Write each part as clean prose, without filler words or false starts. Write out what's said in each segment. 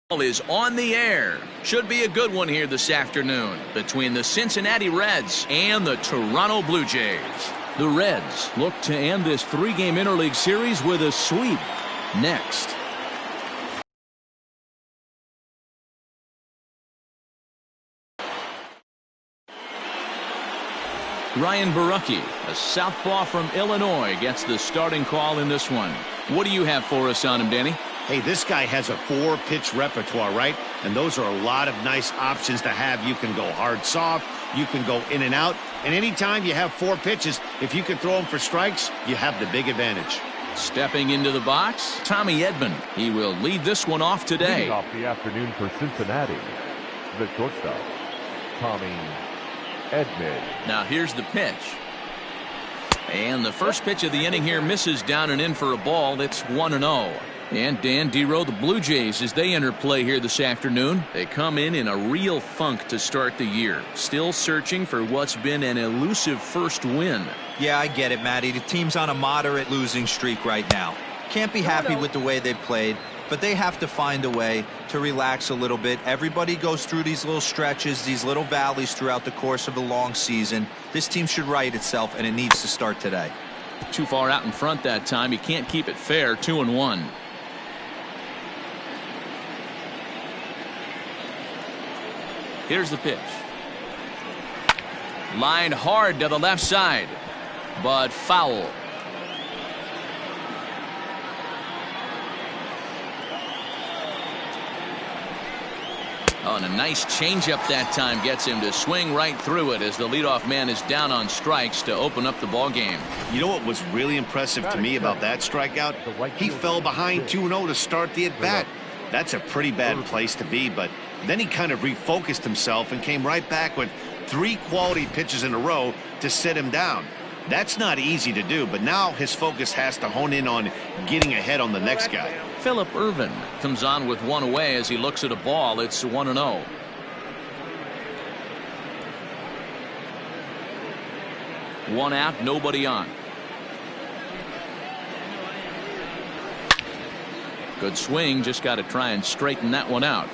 Is on the air. Should be a good one here this afternoon between the Cincinnati Reds and the Toronto Blue Jays. The Reds look to end this three-game interleague series with a sweep. Next. Ryan Borucki, a southpaw from Illinois, gets the starting call in this one. What do you have for us on him, Danny? Hey, this guy has a 4-pitch repertoire, right? And those are a lot of nice options to have. You can go hard, soft. You can go in and out. And anytime you have 4 pitches, if you can throw them for strikes, you have the big advantage. Stepping into the box, Tommy Edman. He will lead this one off today. Leading off the afternoon for Cincinnati, the shortstop, Tommy Edman. Now here's the pitch. And the first pitch of the inning here misses down and in for a ball. It's 1-0. And Dan Dero, the Blue Jays, as they enter play here this afternoon, they come in a real funk to start the year. Still searching for what's been an elusive first win. Yeah, I get it, Matty. The team's on a moderate losing streak right now. Can't be happy with the way they've played, but they have to find a way to relax a little bit. Everybody goes through these little stretches, these little valleys throughout the course of a long season. This team should right itself, and it needs to start today. Too far out in front that time. He can't keep it fair. 2-1. Here's the pitch. Lined hard to the left side, but foul. Oh, and a nice changeup that time gets him to swing right through it as the leadoff man is down on strikes to open up the ball game. You know what was really impressive to me about that strikeout? He fell behind 2-0 to start the at-bat. That's a pretty bad place to be, but then he kind of refocused himself and came right back with 3 quality pitches in a row to set him down. That's not easy to do, but now his focus has to hone in on getting ahead on the next guy. Phillip Ervin comes on with one away as he looks at a ball. It's 1-0. One out, nobody on. Good swing, just got to try and straighten that one out.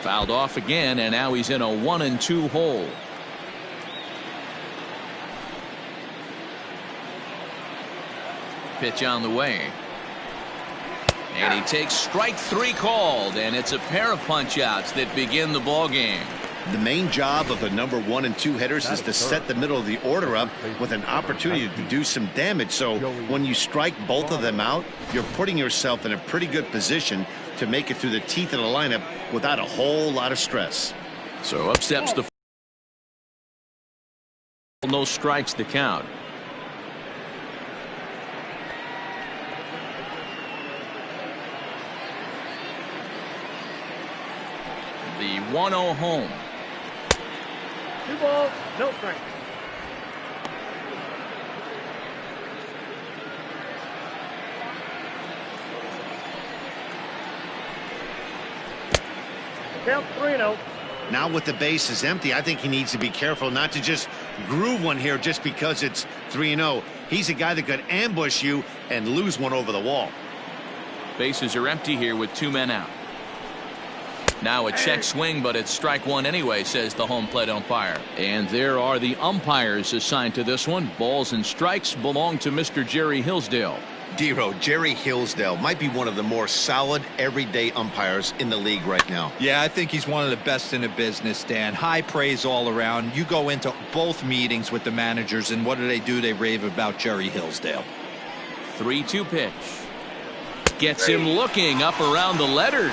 Fouled off again, and now he's in a 1-2 hole. Pitch on the way. And he takes strike 3 called, and it's a pair of punch-outs that begin the ball game. The main job of the number 1 and 2 hitters is to set the middle of the order up with an opportunity to do some damage. So when you strike both of them out, you're putting yourself in a pretty good position to make it through the teeth of the lineup without a whole lot of stress. So up steps the no strikes to count. The 1-0 home. 2 balls, no strikes. Count 3-0. Now with the bases empty, I think he needs to be careful not to just groove one here just because it's 3-0. He's a guy that could ambush you and lose one over the wall. Bases are empty here with 2 men out. Now a check swing, but it's strike 1 anyway, says the home plate umpire. And there are the umpires assigned to this one. Balls and strikes belong to Mr. Jerry Hillsdale. Dero, Jerry Hillsdale might be one of the more solid everyday umpires in the league right now. Yeah, I think he's one of the best in the business, Dan. High praise all around. You go into both meetings with the managers, and what do? They rave about Jerry Hillsdale. 3-2 pitch. Gets him looking up around the letters.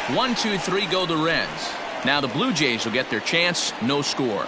1-2-3 go the Reds. Now the Blue Jays will get their chance. No score.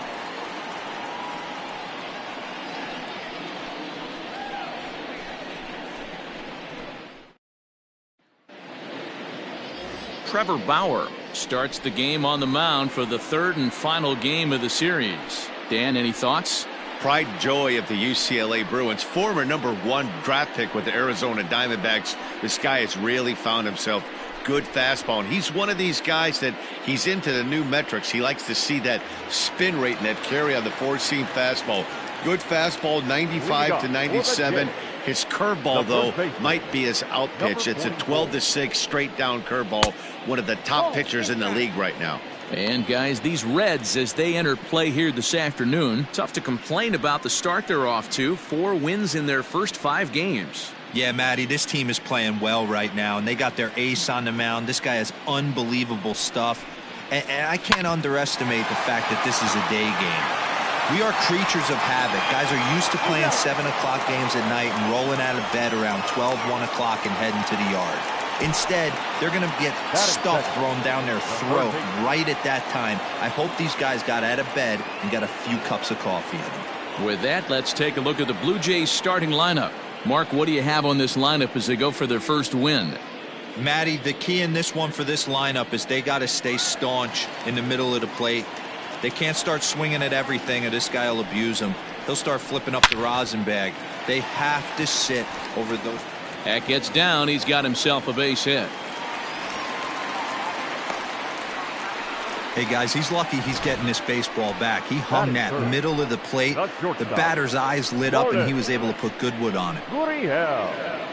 Trevor Bauer starts the game on the mound for the 3rd and final game of the series. Dan, any thoughts? Pride and joy of the UCLA Bruins, former number 1 draft pick with the Arizona Diamondbacks. This guy has really found himself good fastball. And he's one of these guys that he's into the new metrics. He likes to see that spin rate and that carry on the four-seam fastball. Good fastball, 95 to 97. His curveball, though, might be his out pitch. It's a 12-6 straight down curveball. One of the top pitchers in the league right now. And guys, these Reds, as they enter play here this afternoon, tough to complain about the start they're off to. 4 wins in their first 5 games. Yeah, Matty, this team is playing well right now, and they got their ace on the mound. This guy has unbelievable stuff, and I can't underestimate the fact that this is a day game. We are creatures of habit. Guys are used to playing 7 o'clock games at night and rolling out of bed around 12, 1 o'clock and heading to the yard. Instead, they're going to get stuff thrown down their throat right at that time. I hope these guys got out of bed and got a few cups of coffee in them. With that, let's take a look at the Blue Jays starting lineup. Mark, what do you have on this lineup as they go for their first win? Matty, the key in this one for this lineup is they got to stay staunch in the middle of the plate. They can't start swinging at everything, or this guy will abuse them. He'll start flipping up the rosin bag. They have to sit over those. That gets down. He's got himself a base hit. Hey, guys, he's lucky he's getting this baseball back. He hung that middle of the plate. The batter's eyes lit up, and he was able to put good wood on it. Gurriel.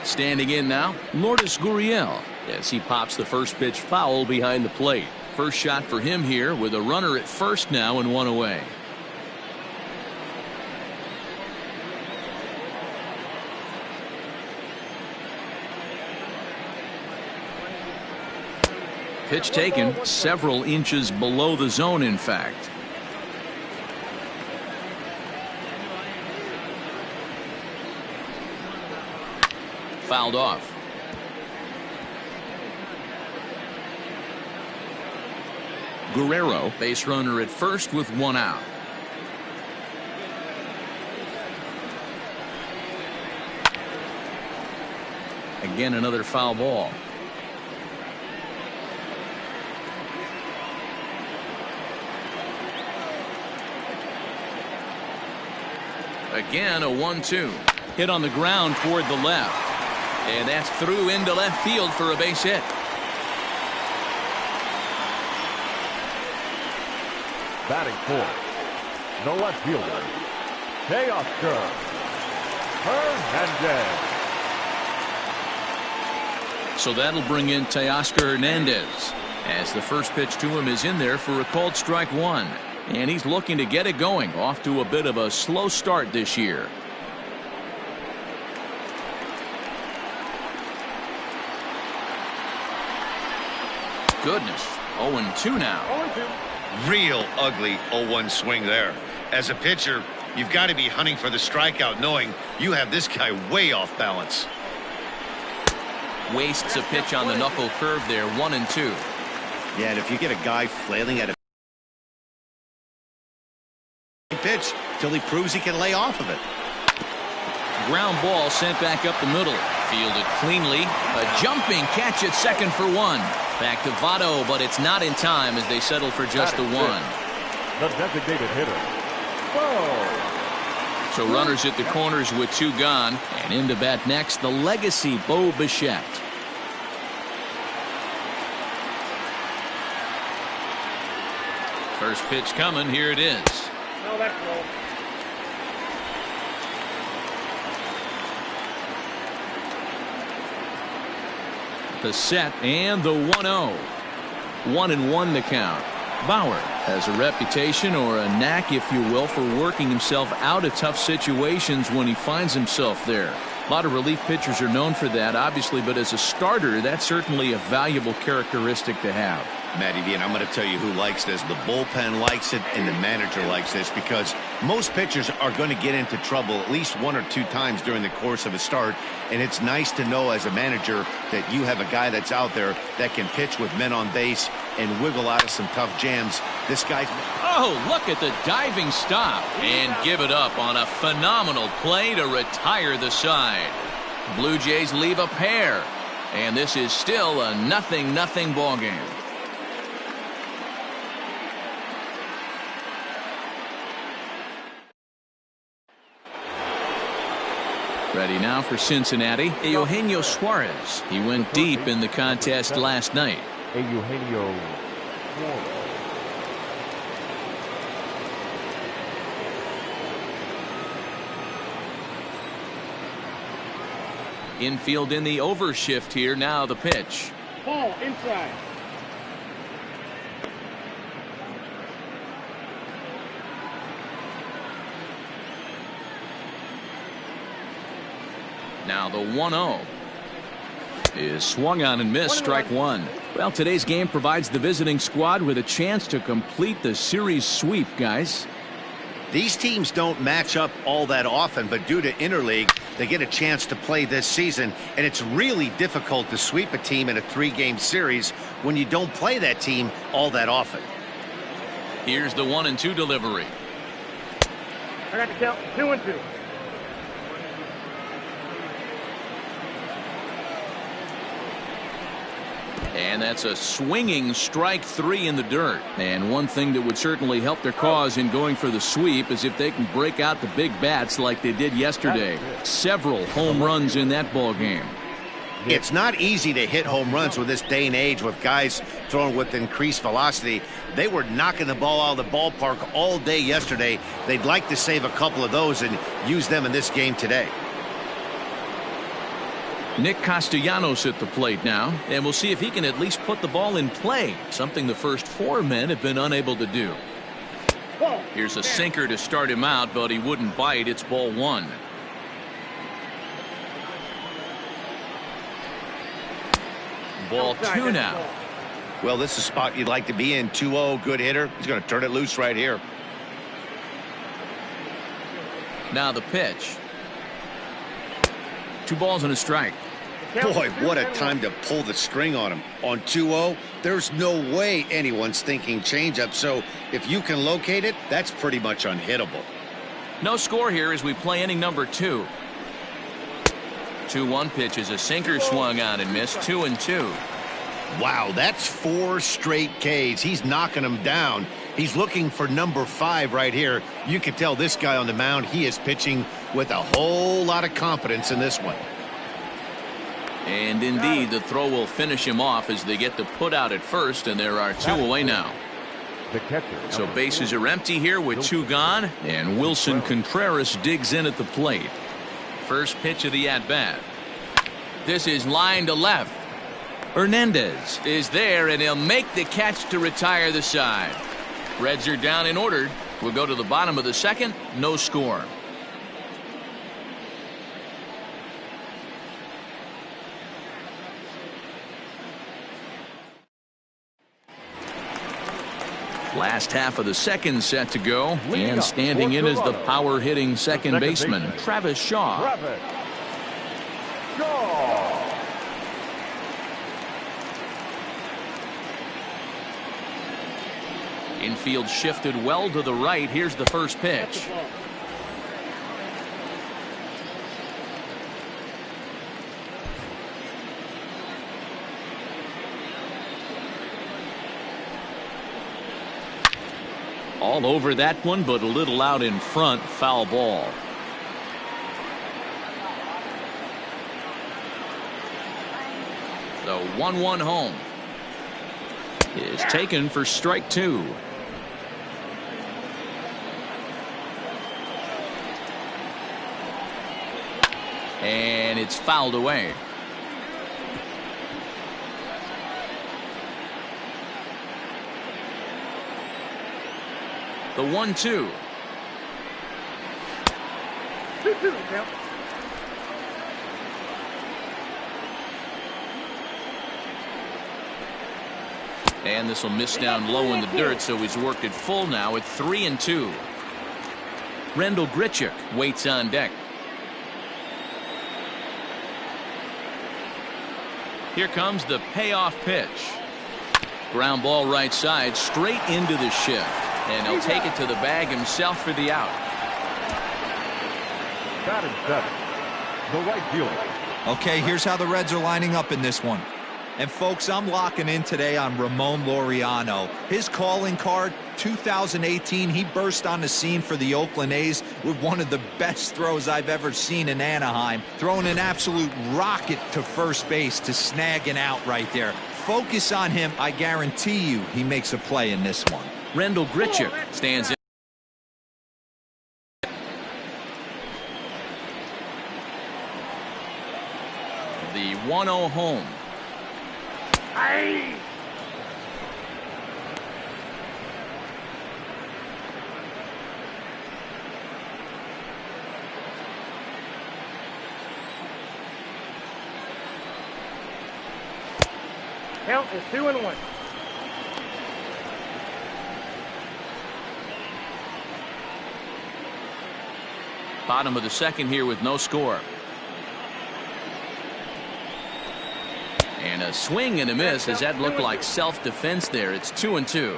Standing in now, Lourdes Gurriel, as he pops the first pitch foul behind the plate. First shot for him here with a runner at first now and 1 away. Pitch taken several inches below the zone, in fact. Fouled off. Guerrero, base runner at first with 1 out. Again, another foul ball. Again, a 1-2. Hit on the ground toward the left. And that's through into left field for a base hit. Batting fourth, the left fielder, Teoscar Hernandez. So that'll bring in Teoscar Hernandez, as the first pitch to him is in there for a called strike 1. And he's looking to get it going, off to a bit of a slow start this year. Goodness, 0-2 now. 0-2. Real ugly 0-1 swing there. As a pitcher, you've got to be hunting for the strikeout, knowing you have this guy way off balance. Wastes a pitch on the knuckle curve there, 1-2. Yeah, and if you get a guy flailing at a pitch till he proves he can lay off of it. Ground ball sent back up the middle. Fielded cleanly. A jumping catch at second for 1. Back to Votto, but it's not in time as they settle for just the 1. The designated hitter, Bo. So runners at the corners with 2 gone. And in to bat next, the legacy Bo Bichette. First pitch coming. Here it is. No, that's low. The set and the 1-0. 1-1 the count. Bauer has a reputation, or a knack if you will, for working himself out of tough situations when he finds himself there. A lot of relief pitchers are known for that, obviously, but as a starter, that's certainly a valuable characteristic to have. Matty V, and I'm going to tell you who likes this. The bullpen likes it, and the manager likes this, because most pitchers are going to get into trouble at least 1 or 2 times during the course of a start, and it's nice to know as a manager that you have a guy that's out there that can pitch with men on base and wiggle out of some tough jams. This guy's... Oh, look at the diving stop and give it up on a phenomenal play to retire the side. Blue Jays leave a pair, and this is still a 0-0 ball game. Ready now for Cincinnati, Eugenio Suarez. He went deep in the contest last night. Eugenio Suarez. Infield in the overshift here. Now the pitch. Ball inside. Now the 1-0 is swung on and missed. Strike one. Well, today's game provides the visiting squad with a chance to complete the series sweep, guys. These teams don't match up all that often, but due to interleague, they get a chance to play this season, and it's really difficult to sweep a team in a 3-game series when you don't play that team all that often. Here's the 1-2 delivery. I got the count. 2-2. And that's a swinging strike three in the dirt. And one thing that would certainly help their cause in going for the sweep is if they can break out the big bats like they did yesterday. Several home runs in that ball game. It's not easy to hit home runs with this day and age with guys throwing with increased velocity. They were knocking the ball out of the ballpark all day yesterday. They'd like to save a couple of those and use them in this game today. Nick Castellanos at the plate now, and we'll see if he can at least put the ball in play, something the first 4 men have been unable to do. Here's a sinker to start him out, but he wouldn't bite. It's ball one. Ball two now. Well, this is a spot you'd like to be in. 2-0, good hitter. He's going to turn it loose right here. Now the pitch. 2 balls and a strike. Boy, what a time to pull the string on him. On 2-0, there's no way anyone's thinking changeup. So if you can locate it, that's pretty much unhittable. No score here as we play inning number 2. 2-1 pitch is a sinker swung on and missed. 2-2. Wow, that's 4 straight Ks. He's knocking them down. He's looking for number 5 right here. You can tell this guy on the mound, he is pitching with a whole lot of confidence in this one. And indeed, the throw will finish him off as they get the put out at first, and there are 2 away now. The catcher. So bases are empty here with 2 gone, and Wilson Contreras digs in at the plate. First pitch of the at-bat. This is line to left. Hernandez is there, and he'll make the catch to retire the side. Reds are down and ordered. We'll go to the bottom of the second. No score. Last half of the second set to go, and standing in is the power hitting second baseman, Travis Shaw. Travis Shaw. Infield shifted well to the right. Here's the first pitch. All over that one, but a little out in front. Foul ball. The 1-1 home is taken for strike 2. And it's fouled away. The 1-2. 2-2 count. And this will miss down low in the dirt, so he's worked it full now at 3-2. Rendell Grichuk waits on deck. Here comes the payoff pitch. Ground ball right side, straight into the shift. And he'll take it to the bag himself for the out. Batting 7. The right fielder. Okay, here's how the Reds are lining up in this one. And folks, I'm locking in today on Ramon Laureano. His calling card, 2018, he burst on the scene for the Oakland A's with one of the best throws I've ever seen in Anaheim, throwing an absolute rocket to first base to snag an out right there. Focus on him. I guarantee you he makes a play in this one. Rendell Grichuk stands in. The 1-0 home. Aye. Count is 2-1. Bottom of the second here with no score. And a swing and a miss. Does that look like self-defense there? It's 2-2.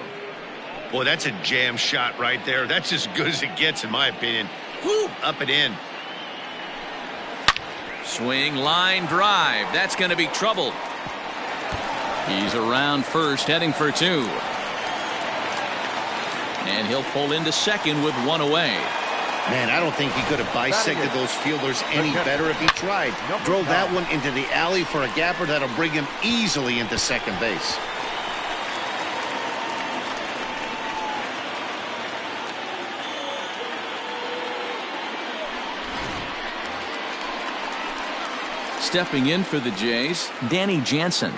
Boy, that's a jam shot right there. That's as good as it gets, in my opinion. Woo, up and in. Swing, line drive. That's going to be trouble. He's around first, heading for two. And he'll pull into second with one away. Man, I don't think he could have bisected those fielders any better if he tried. Drove that one into the alley for a gapper that'll bring him easily into second base. Stepping in for the Jays, Danny Jansen.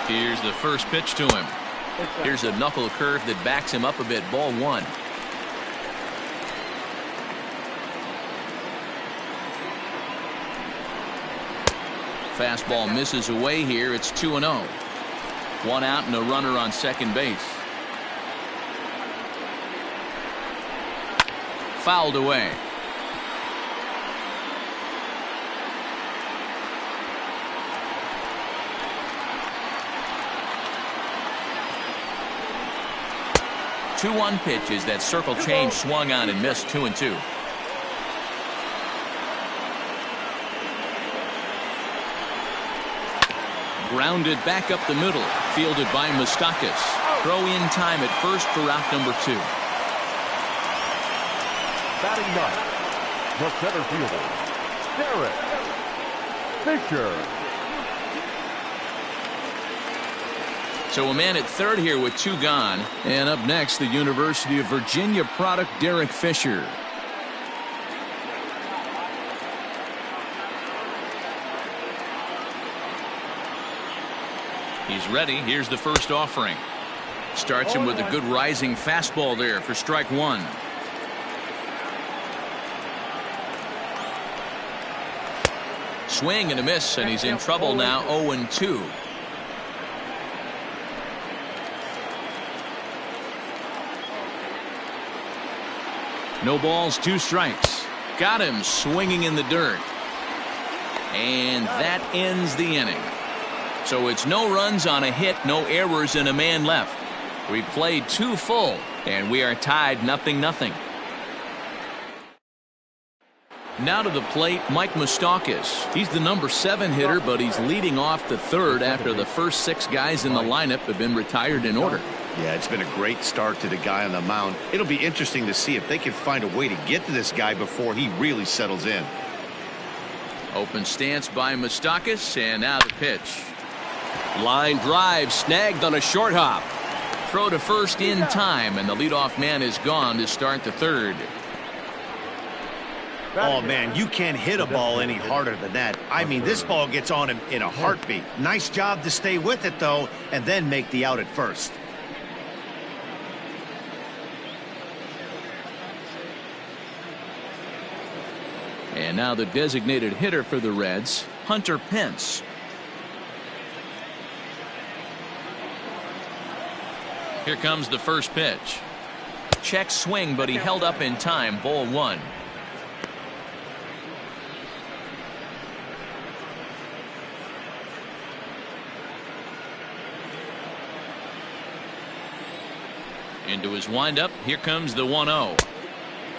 Here's the first pitch to him. Here's a knuckle curve that backs him up a bit. Ball one. Fastball misses away here. It's 2-0. One out and a runner on second base. Fouled away. Two-one pitches. That circle change swung on and missed. 2-2. Grounded back up the middle. Fielded by Moustakas. Throw in time at first for out number 2. Batting ninth, the center fielder, Derek Fisher. So a man at third here with 2 gone. And up next, the University of Virginia product, Derek Fisher. He's ready. Here's the first offering. Starts him with a good rising fastball there for strike one. Swing and a miss, and he's in trouble now. 0-2. No balls, 2 strikes. Got him swinging in the dirt. And that ends the inning. So it's no runs on a hit, no errors, and a man left. We played 2 full, and we are tied 0-0. Now to the plate, Mike Moustakas. He's the number 7 hitter, but he's leading off the third after the first 6 guys in the lineup have been retired in order. Yeah, it's been a great start to the guy on the mound. It'll be interesting to see if they can find a way to get to this guy before he really settles in. Open stance by Moustakas, and now the pitch. Line drive snagged on a short hop. Throw to first in time, and the leadoff man is gone to start the third. Oh, man, you can't hit a ball any harder than that. I mean, this ball gets on him in a heartbeat. Nice job to stay with it, though, and then make the out at first. And now the designated hitter for the Reds, Hunter Pence. Here comes the first pitch. Check swing, but he held up in time. Ball one. Into his windup. Here comes the 1-0.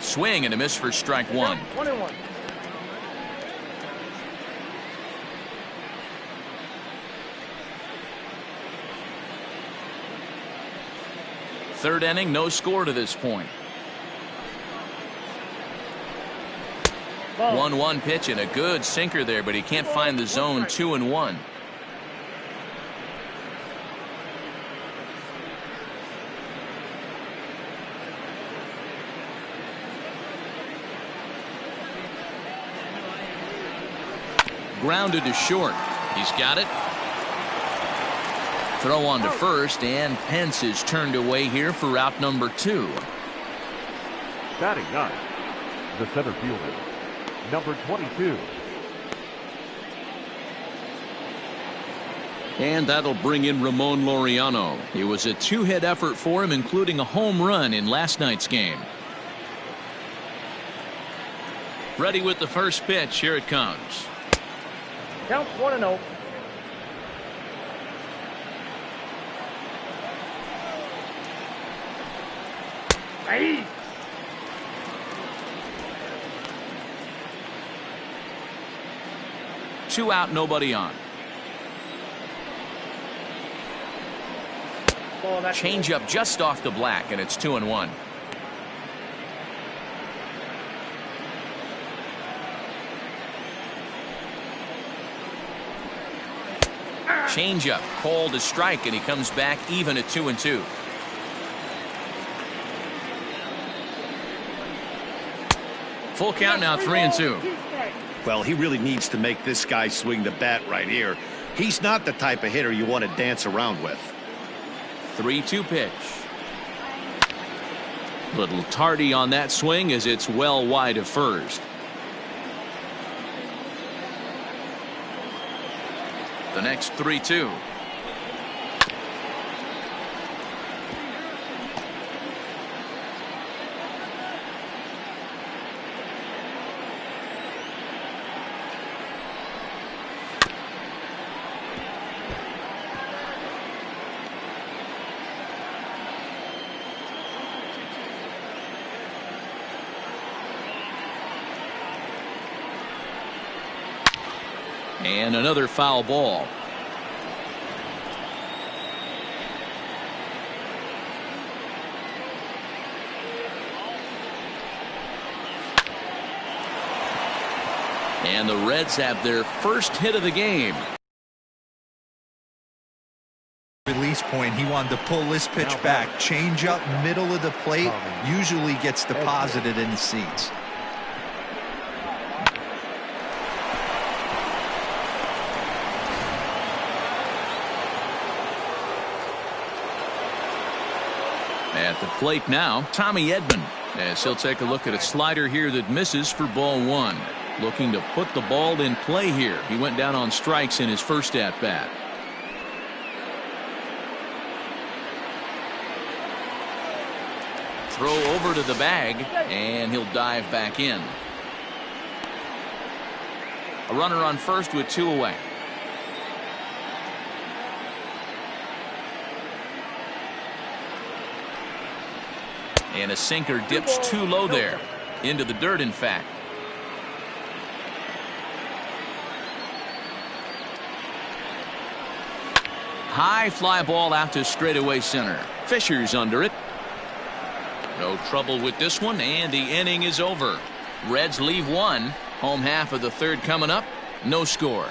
Swing and a miss for strike one. 1-1. Third inning, no score to this point. 1-1 pitch and a good sinker there, but he can't find the zone. 2-1. Grounded to short. He's got it. Throw on to first, and Pence is turned away here for out number 2. Batting ninth, the center fielder, number 22. And that'll bring in Ramon Laureano. It was a 2-hit effort for him, including a home run in last night's game. Ready with the first pitch. Here it comes. Count 1-0. Hey. Two out, nobody on. Change up just off the black, and it's 2-1. Change up, called a strike, and he comes back even at 2-2. Full count now, 3-2. Well, he really needs to make this guy swing the bat right here. He's not the type of hitter you want to dance around with. 3-2 pitch. Little tardy on that swing as it's well wide of first. The next 3-2. And another foul ball. And the Reds have their first hit of the game. Release point. He wanted to pull this pitch back. Change up middle of the plate. Usually gets deposited in the seats. At the plate now, Tommy Edman, as he'll take a look at a slider here that misses for ball one. Looking to put the ball in play here. He went down on strikes in his first at bat. Throw over to the bag, and he'll dive back in. A runner on first with 2 away. And a sinker dips too low there. Into the dirt, in fact. High fly ball out to straightaway center. Fisher's under it. No trouble with this one, and the inning is over. Reds leave one. Home half of the third coming up. No score.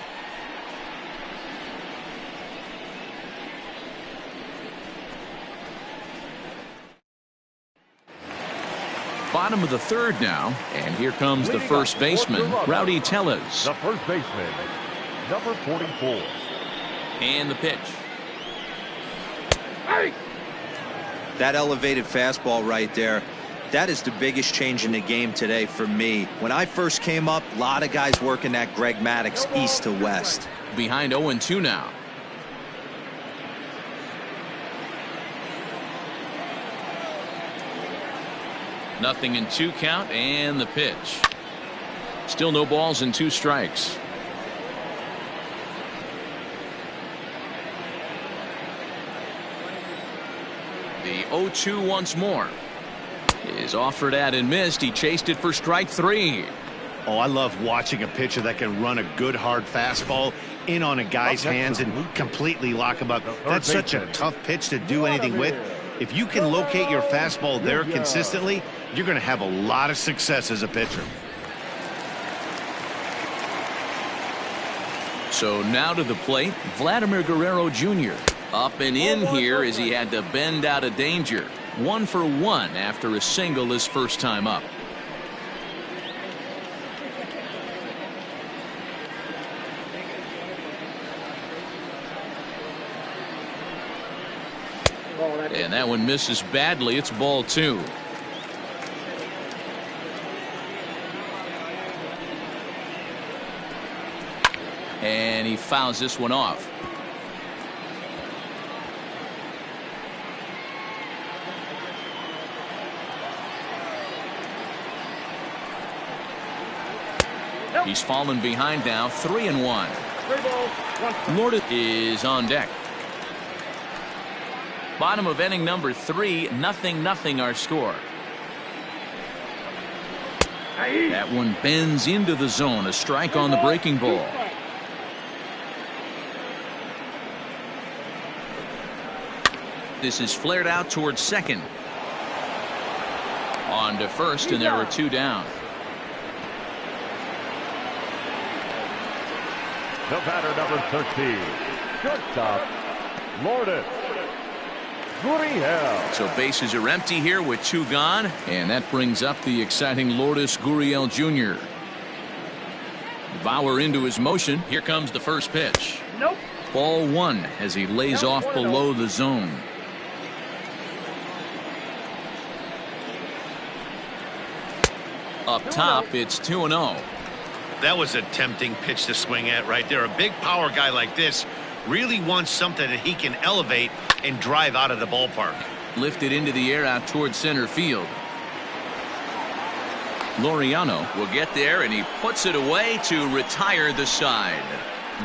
Bottom of the third now, and here comes the first baseman, Rowdy Tellez. The first baseman, number 44. And the pitch. That elevated fastball right there, that is the biggest change in the game today for me. When I first came up, a lot of guys working that Greg Maddux east to west. Behind 0-2 now. Nothing in 2 count, and the pitch. Still no balls and 2 strikes. The 0-2 once more. Is offered at and missed. He chased it for strike 3. Oh, I love watching a pitcher that can run a good hard fastball in on a guy's hands and completely lock him up. That's such a tough pitch to do anything with. If you can locate your fastball there consistently, you're going to have a lot of success as a pitcher. So now to the plate, Vladimir Guerrero Jr. Up and in here as he had to bend out of danger. 1 for 1 after a single his first time up. And that one misses badly. It's ball 2. And he fouls this one off. He's fallen behind now, 3-1. Lourdes is on deck. Bottom of inning number 3, 0-0 our score. That one bends into the zone, a strike on the breaking ball. This is flared out towards second. On to first, and there are 2 down. The batter, number 13, shortstop, Lourdes Gurriel. So bases are empty here with 2 gone, and that brings up the exciting Lourdes Gurriel Jr. Bauer into his motion. Here comes the first pitch. Nope. Ball 1 as he lays off below the zone. Up top, it's 2-0. That was a tempting pitch to swing at right there. A big power guy like this really wants something that he can elevate and drive out of the ballpark. Lifted into the air out towards center field. Laureano will get there, and he puts it away to retire the side.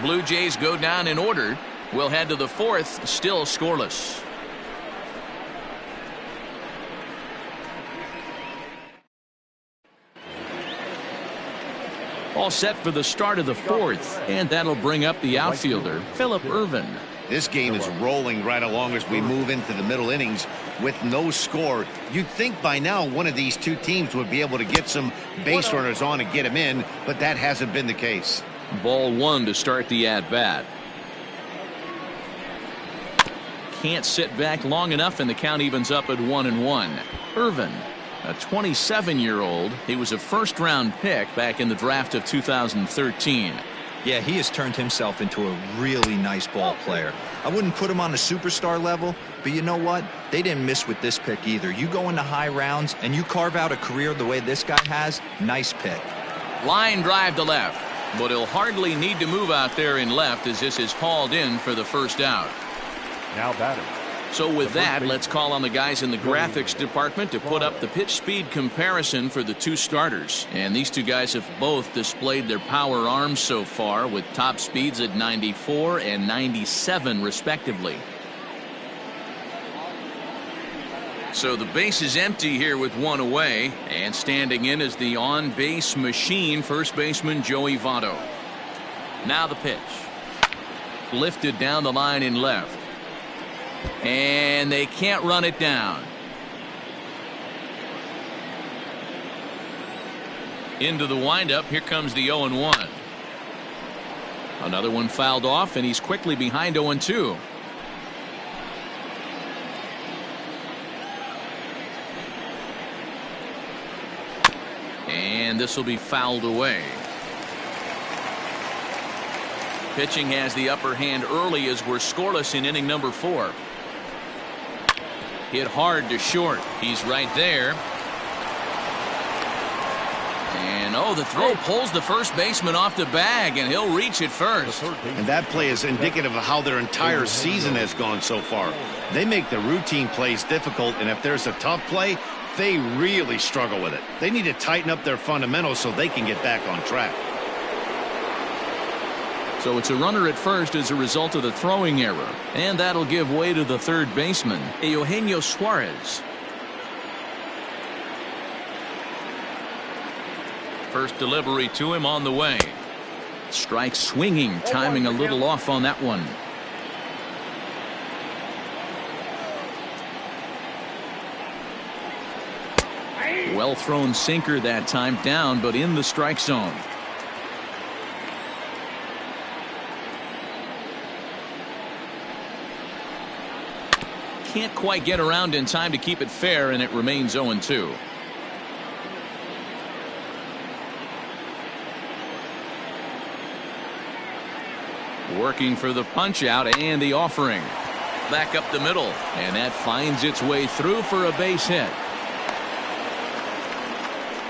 Blue Jays go down in order. We'll head to the 4th, still scoreless. All set for the start of the 4th, and that'll bring up the outfielder, Phillip Ervin. This game is rolling right along as we move into the middle innings with no score. You'd think by now one of these 2 teams would be able to get some base runners on and get them in, but that hasn't been the case. Ball 1 to start the at-bat. Can't sit back long enough, and the count evens up at 1-1. Ervin, a 27-year-old. He was a first-round pick back in the draft of 2013. Yeah, he has turned himself into a really nice ball player. I wouldn't put him on a superstar level, but you know what? They didn't miss with this pick either. You go into high rounds and you carve out a career the way this guy has, nice pick. Line drive to left, but he'll hardly need to move out there in left as this is hauled in for the first out. Now batting. So with that, let's call on the guys in the graphics department to put up the pitch speed comparison for the 2 starters. And these 2 guys have both displayed their power arms so far with top speeds at 94 and 97 respectively. So the base is empty here with 1 away, and standing in is the on-base machine, first baseman Joey Votto. Now the pitch. Lifted down the line in left. And they can't run it down. Into the windup. Here comes the 0-1. Another one fouled off, and he's quickly behind 0-2. And this will be fouled away. Pitching has the upper hand early as we're scoreless in inning number 4. Hit hard to short. He's right there. And the throw pulls the first baseman off the bag, and he'll reach it first. And that play is indicative of how their entire season has gone so far. They make the routine plays difficult, and if there's a tough play, they really struggle with it. They need to tighten up their fundamentals so they can get back on track. So it's a runner at first as a result of the throwing error. And that'll give way to the third baseman, Eugenio Suarez. First delivery to him on the way. Strike swinging, timing a little off on that one. Well thrown sinker that time, down but in the strike zone. Can't quite get around in time to keep it fair, and it remains 0-2. Working for the punch out and the offering. Back up the middle, and that finds its way through for a base hit.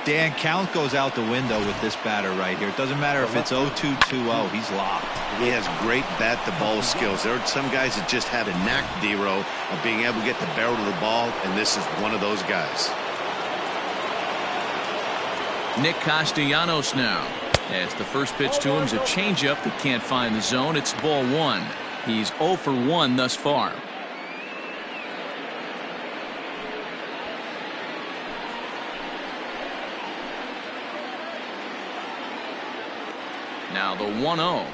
Dan, count goes out the window with this batter right here. It doesn't matter if it's 0-2, 2-0. He's locked. He has great bat-to-ball skills. There are some guys that just have a knack, D-Row, of being able to get the barrel of the ball, and this is one of those guys. Nick Castellanos now. As the first pitch to him is a changeup that can't find the zone. It's ball one. He's 0 for 1 thus far. Now the 1-0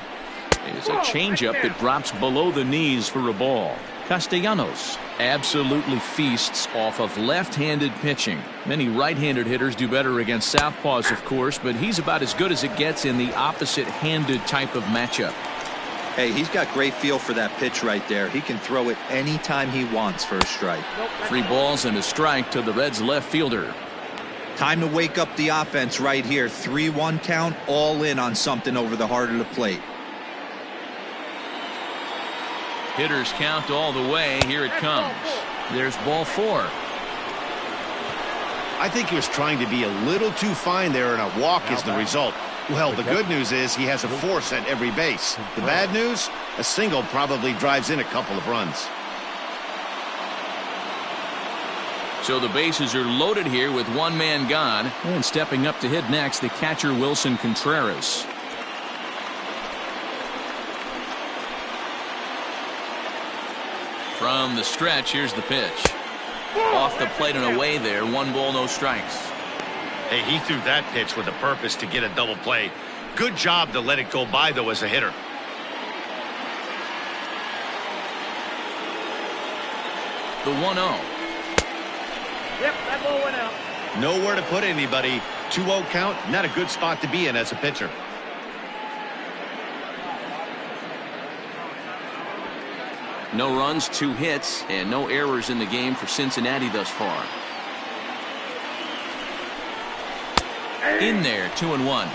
is a changeup that drops below the knees for a ball. Castellanos absolutely feasts off of left-handed pitching. Many right-handed hitters do better against southpaws, of course, but he's about as good as it gets in the opposite-handed type of matchup. Hey, he's got great feel for that pitch right there. He can throw it anytime he wants for a strike. 3 balls and a strike to the Reds left fielder. Time to wake up the offense right here. 3-1 count, all in on something over the heart of the plate. Hitters count all the way. Here it comes. There's ball 4. I think he was trying to be a little too fine there, and a walk is the result. Well, the good news is he has a force at every base. The bad news, a single probably drives in a couple of runs. So the bases are loaded here with one man gone, and stepping up to hit next, the catcher Wilson Contreras. From the stretch, here's the pitch. Off the plate and away there. 1 ball, no strikes. Hey, he threw that pitch with a purpose to get a double play. Good job to let it go by, though, as a hitter. The 1-0. Yep, that ball went out. Nowhere to put anybody. 2-0 count, not a good spot to be in as a pitcher. No runs, 2 hits, and no errors in the game for Cincinnati thus far. In there, 2-1.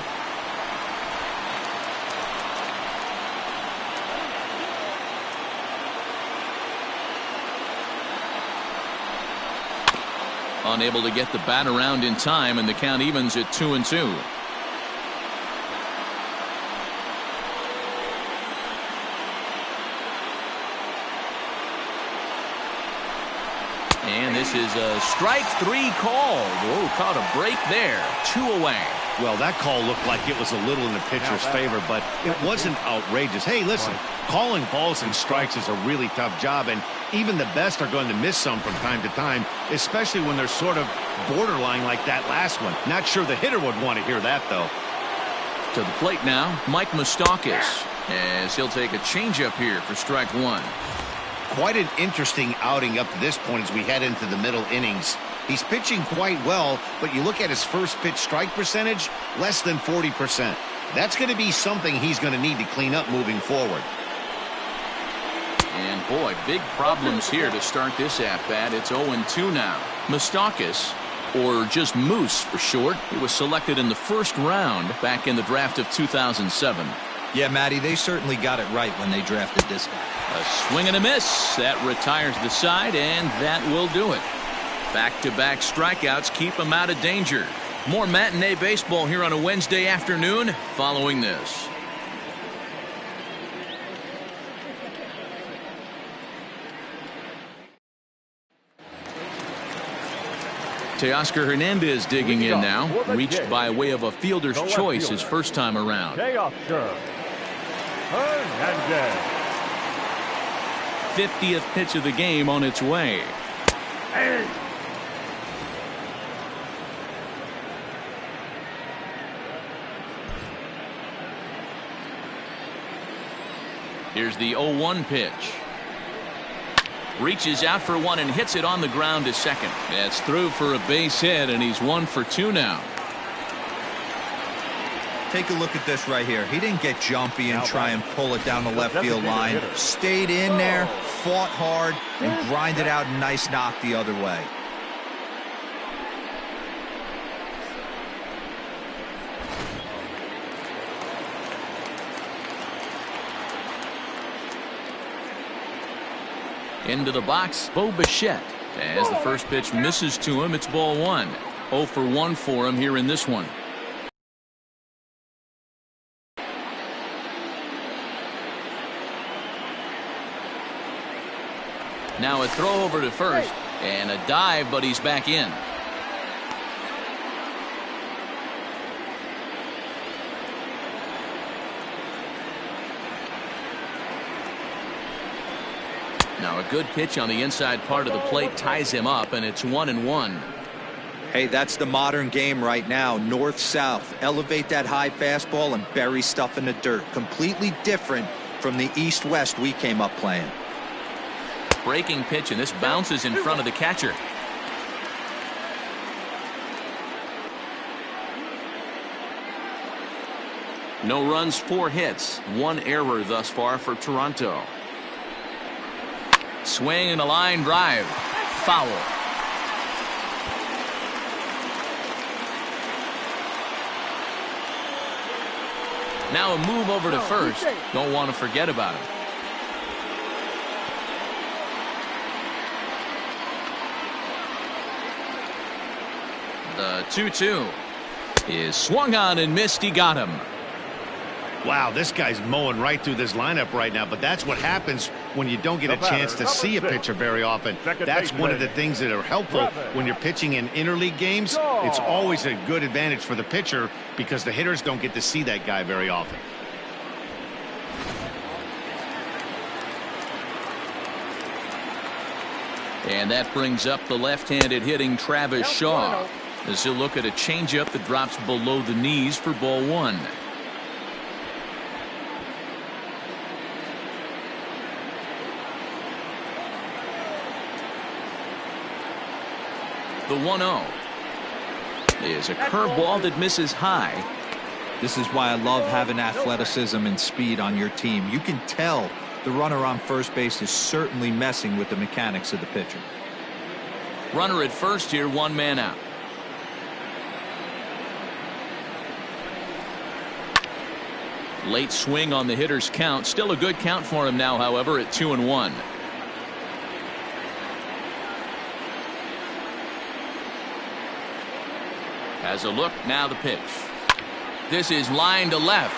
Unable to get the bat around in time, and the count evens at 2-2. And this is a strike 3 called. Oh, caught a break there. 2 away. Well, that call looked like it was a little in the pitcher's favor, but it wasn't outrageous. Hey, listen, calling balls and strikes is a really tough job, and even the best are going to miss some from time to time, especially when they're sort of borderline like that last one. Not sure the hitter would want to hear that, though. To the plate now, Mike Moustakas, as he'll take a changeup here for strike 1. Quite an interesting outing up to this point as we head into the middle innings. He's pitching quite well, but you look at his first pitch strike percentage, less than 40%. That's going to be something he's going to need to clean up moving forward. And boy, big problems here to start this at-bat. It's 0-2 now. Moustakas, or just Moose for short, he was selected in the first round back in the draft of 2007. Yeah, Matty, they certainly got it right when they drafted this guy. A swing and a miss. That retires the side, and that will do it. Back-to-back strikeouts keep him out of danger. More matinee baseball here on a Wednesday afternoon following this. Teoscar Hernandez digging in now. Reached by way of a fielder's choice his first time around. Hernandez. 50th pitch of the game on its way. Here's the 0-1 pitch. Reaches out for one and hits it on the ground to second. That's through for a base hit, and he's 1 for 2 now. Take a look at this right here. He didn't get jumpy and try and pull it down the left field line. Stayed in there, fought hard, and grinded out a nice knock the other way. Into the box, Bo Bichette. As the first pitch misses to him, it's ball 1. 0 for 1 for him here in this one. Now a throw over to first, and a dive, but he's back in. Now a good pitch on the inside part of the plate ties him up, and it's 1-1. Hey, that's the modern game right now. North-south. Elevate that high fastball and bury stuff in the dirt. Completely different from the east-west we came up playing. Breaking pitch, and this bounces in front of the catcher. No runs, 4 hits, 1 error thus far for Toronto. Swing and a line drive. Foul. Now a move over to first. Don't want to forget about him. The 2-2 is swung on and missed. He got him. Wow, this guy's mowing right through this lineup right now, but that's what happens when you don't get a chance to see a pitcher very often. That's one of the things that are helpful when you're pitching in interleague games. It's always a good advantage for the pitcher because the hitters don't get to see that guy very often. And that brings up the left-handed hitting Travis Shaw, as he'll look at a changeup that drops below the knees for ball 1. The 1-0 is a curveball that misses high. This is why I love having athleticism and speed on your team. You can tell the runner on first base is certainly messing with the mechanics of the pitcher. Runner at first here, 1 man out. Late swing on the hitter's count. Still a good count for him now, however, at 2-1. Has a look, now the pitch. This is line to left.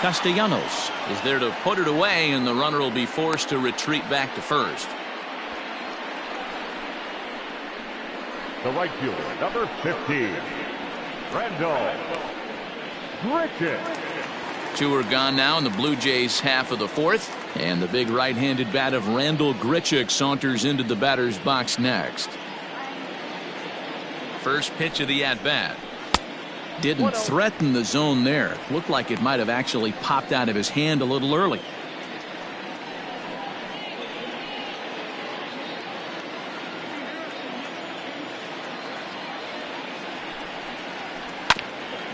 Castellanos is there to put it away, and the runner will be forced to retreat back to first. The right fielder, number 15, Randall Grichuk. 2 are gone now in the Blue Jays half of the 4th, and the big right-handed bat of Randall Grichuk saunters into the batter's box next. First pitch of the at-bat. Didn't threaten the zone there. Looked like it might have actually popped out of his hand a little early.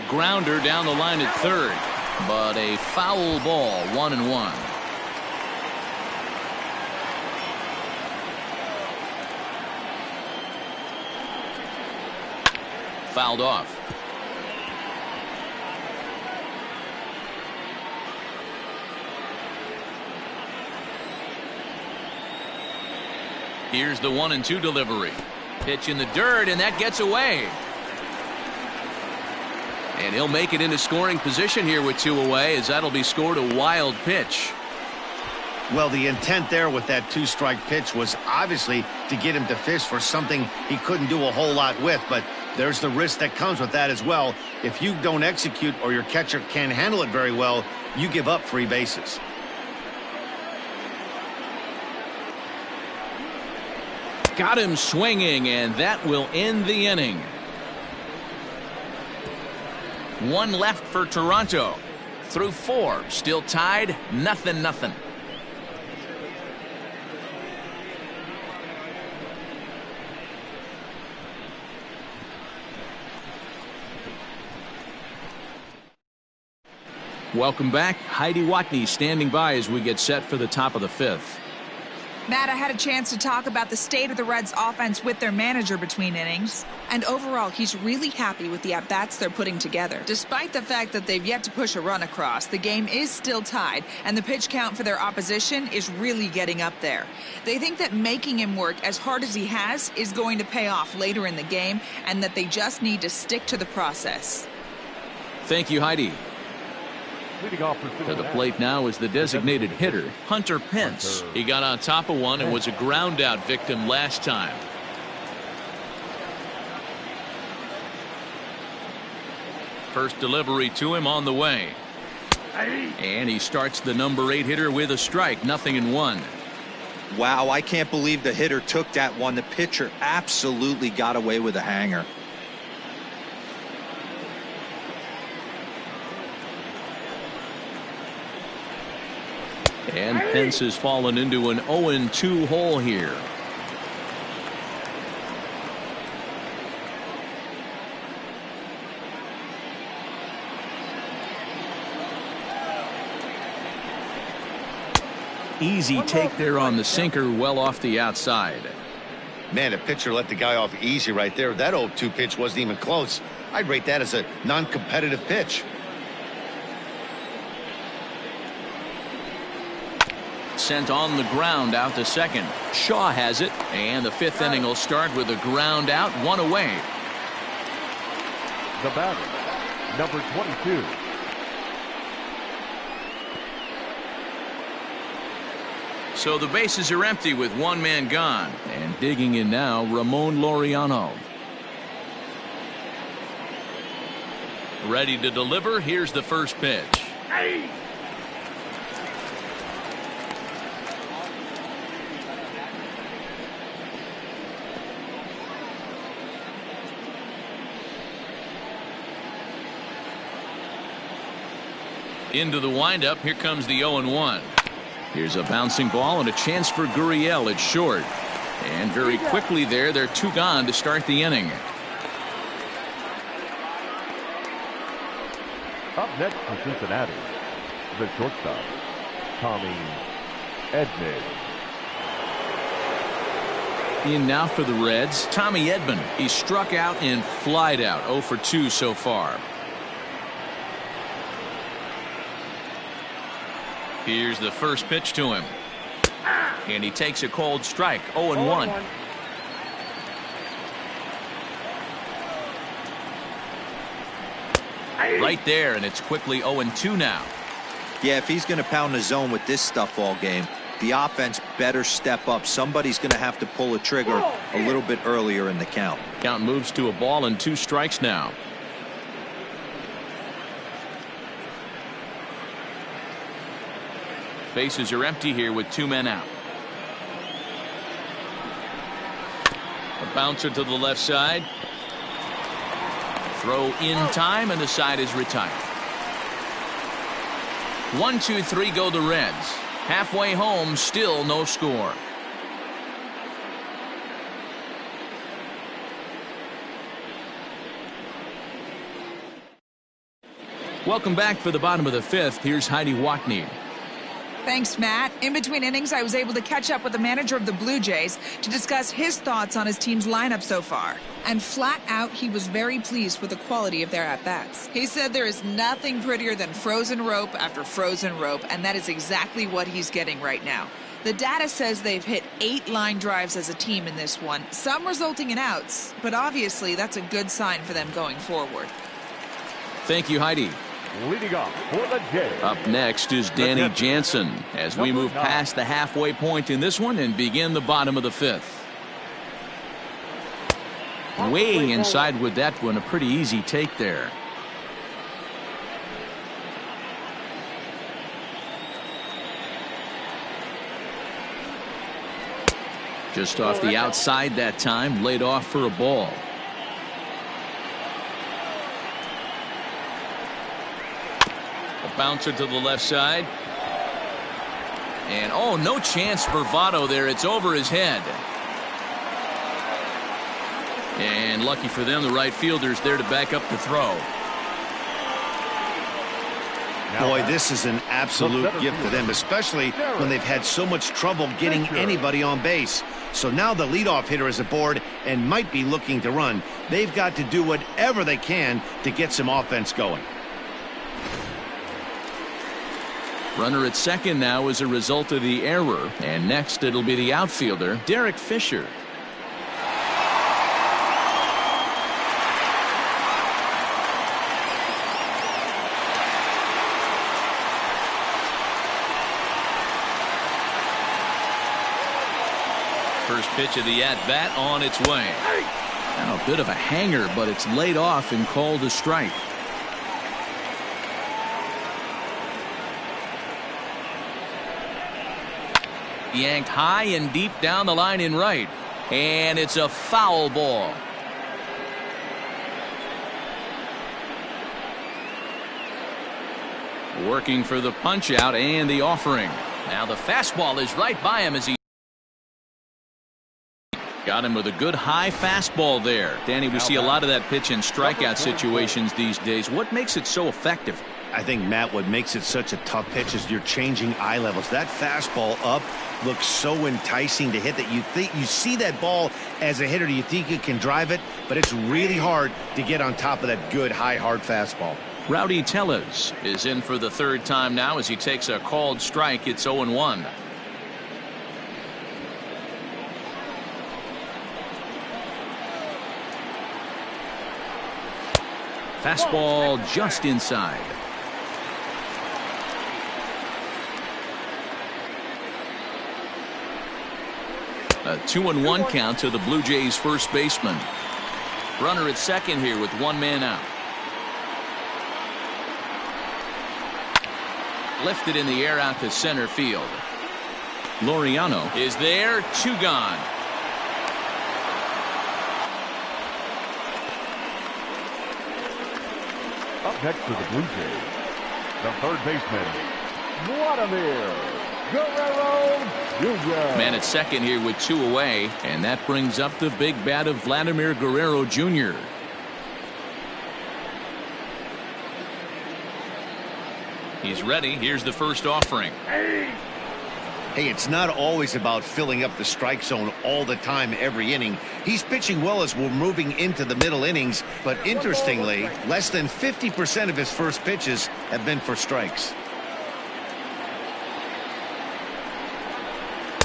Grounder down the line at third, but a foul ball, 1-1. Fouled off. Here's the 1-2 delivery. Pitch in the dirt, and that gets away. And he'll make it into scoring position here with 2 away, as that'll be scored a wild pitch. Well, the intent there with that 2-strike pitch was obviously to get him to fish for something he couldn't do a whole lot with, but there's the risk that comes with that as well. If you don't execute or your catcher can't handle it very well, you give up free bases. Got him swinging, and that will end the inning. One left for Toronto. Through 4, still tied, 0-0. Welcome back. Heidi Watney standing by as we get set for the top of the 5th. Matt, I had a chance to talk about the state of the Reds offense with their manager between innings. And overall, he's really happy with the at-bats they're putting together. Despite the fact that they've yet to push a run across, the game is still tied, and the pitch count for their opposition is really getting up there. They think that making him work as hard as he has is going to pay off later in the game, and that they just need to stick to the process. Thank you, Heidi. Leading off for To the Cincinnati, plate now is the designated hitter, Hunter Pence. He got on top of one and was a ground out victim last time. First delivery to him on the way. And he starts the number 8 hitter with a strike, 0-1. Wow, I can't believe the hitter took that one. The pitcher absolutely got away with a hanger. And Pence has fallen into an 0-2 hole here. Easy take there on the sinker, well off the outside. Man, the pitcher let the guy off easy right there. That 0-2 pitch wasn't even close. I'd rate that as a non-competitive pitch. Sent on the ground out to second. Shaw has it, and the 5th inning will start with a ground out, 1 away. the batter, number 22. So the bases are empty with 1 man gone. And digging in now, Ramon Laureano. Ready to deliver. Here's the first pitch. Hey! Into the windup. Here comes the 0-1. Here's a bouncing ball and a chance for Gurriel at short. And very quickly there, they're 2 gone to start the inning. Up next for Cincinnati, the shortstop, Tommy Edman. In now for the Reds, Tommy Edman. He struck out and flied out, 0 for 2 so far. Here's the first pitch to him. And he takes a cold strike, 0-1. Right there, and it's quickly 0-2 now. Yeah, if he's going to pound the zone with this stuff all game, the offense better step up. Somebody's going to have to pull a trigger a little bit earlier in the count. Count moves to a ball and 2 strikes now. Bases are empty here with 2 men out. A bouncer to the left side. Throw in time, and the side is retired. 1, 2, 3 go the Reds. Halfway home, still no score. Welcome back for the bottom of the 5th. Here's Heidi Watney. Thanks, Matt. In between innings, I was able to catch up with the manager of the Blue Jays to discuss his thoughts on his team's lineup so far. And flat out, he was very pleased with the quality of their at-bats. He said there is nothing prettier than frozen rope after frozen rope, and that is exactly what he's getting right now. The data says they've hit 8 line drives as a team in this one, some resulting in outs, but obviously that's a good sign for them going forward. Thank you, Heidi. Leading off for the Jays. Up next is Danny Jansen as we move past the halfway point in this one and begin the bottom of the 5th. Way inside with that one, a pretty easy take there. Just off the outside that time, laid off for a ball. A bouncer to the left side. And oh, no chance for Votto there. It's over his head. And lucky for them, the right fielder's there to back up the throw. Boy, this is an absolute gift to them, especially when they've had so much trouble getting anybody on base. So now the leadoff hitter is aboard and might be looking to run. They've got to do whatever they can to get some offense going. Runner at second now as a result of the error. And next it'll be the outfielder, Derek Fisher. First pitch of the at-bat on its way. Now a bit of a hanger, but it's laid off and called a strike. Yanked high and deep down the line in right. And it's a foul ball. Working for the punch out and the offering. Now the fastball is right by him as he got him with a good high fastball there. Danny, we see a lot of that pitch in strikeout situations these days. What makes it so effective? I think, Matt, what makes it such a tough pitch is you're changing eye levels. That fastball up looks so enticing to hit that you see that ball as a hitter. You think you can drive it, but it's really hard to get on top of that good high hard fastball. Rowdy Tellez is in for the third time now as he takes a called strike. It's 0-1. Fastball just inside. A 2-1 count to the Blue Jays first baseman. Runner at second here with one man out. Lifted in the air out to center field. Laureano is there, two gone. Up next for the Blue Jays, the third baseman, Vladimir Guerrero Jr. Man at second here with two away, and that brings up the big bat of Vladimir Guerrero Jr. He's ready. Here's the first offering. Hey, it's not always about filling up the strike zone all the time every inning. He's pitching well as we're moving into the middle innings, but interestingly, less than 50% of his first pitches have been for strikes.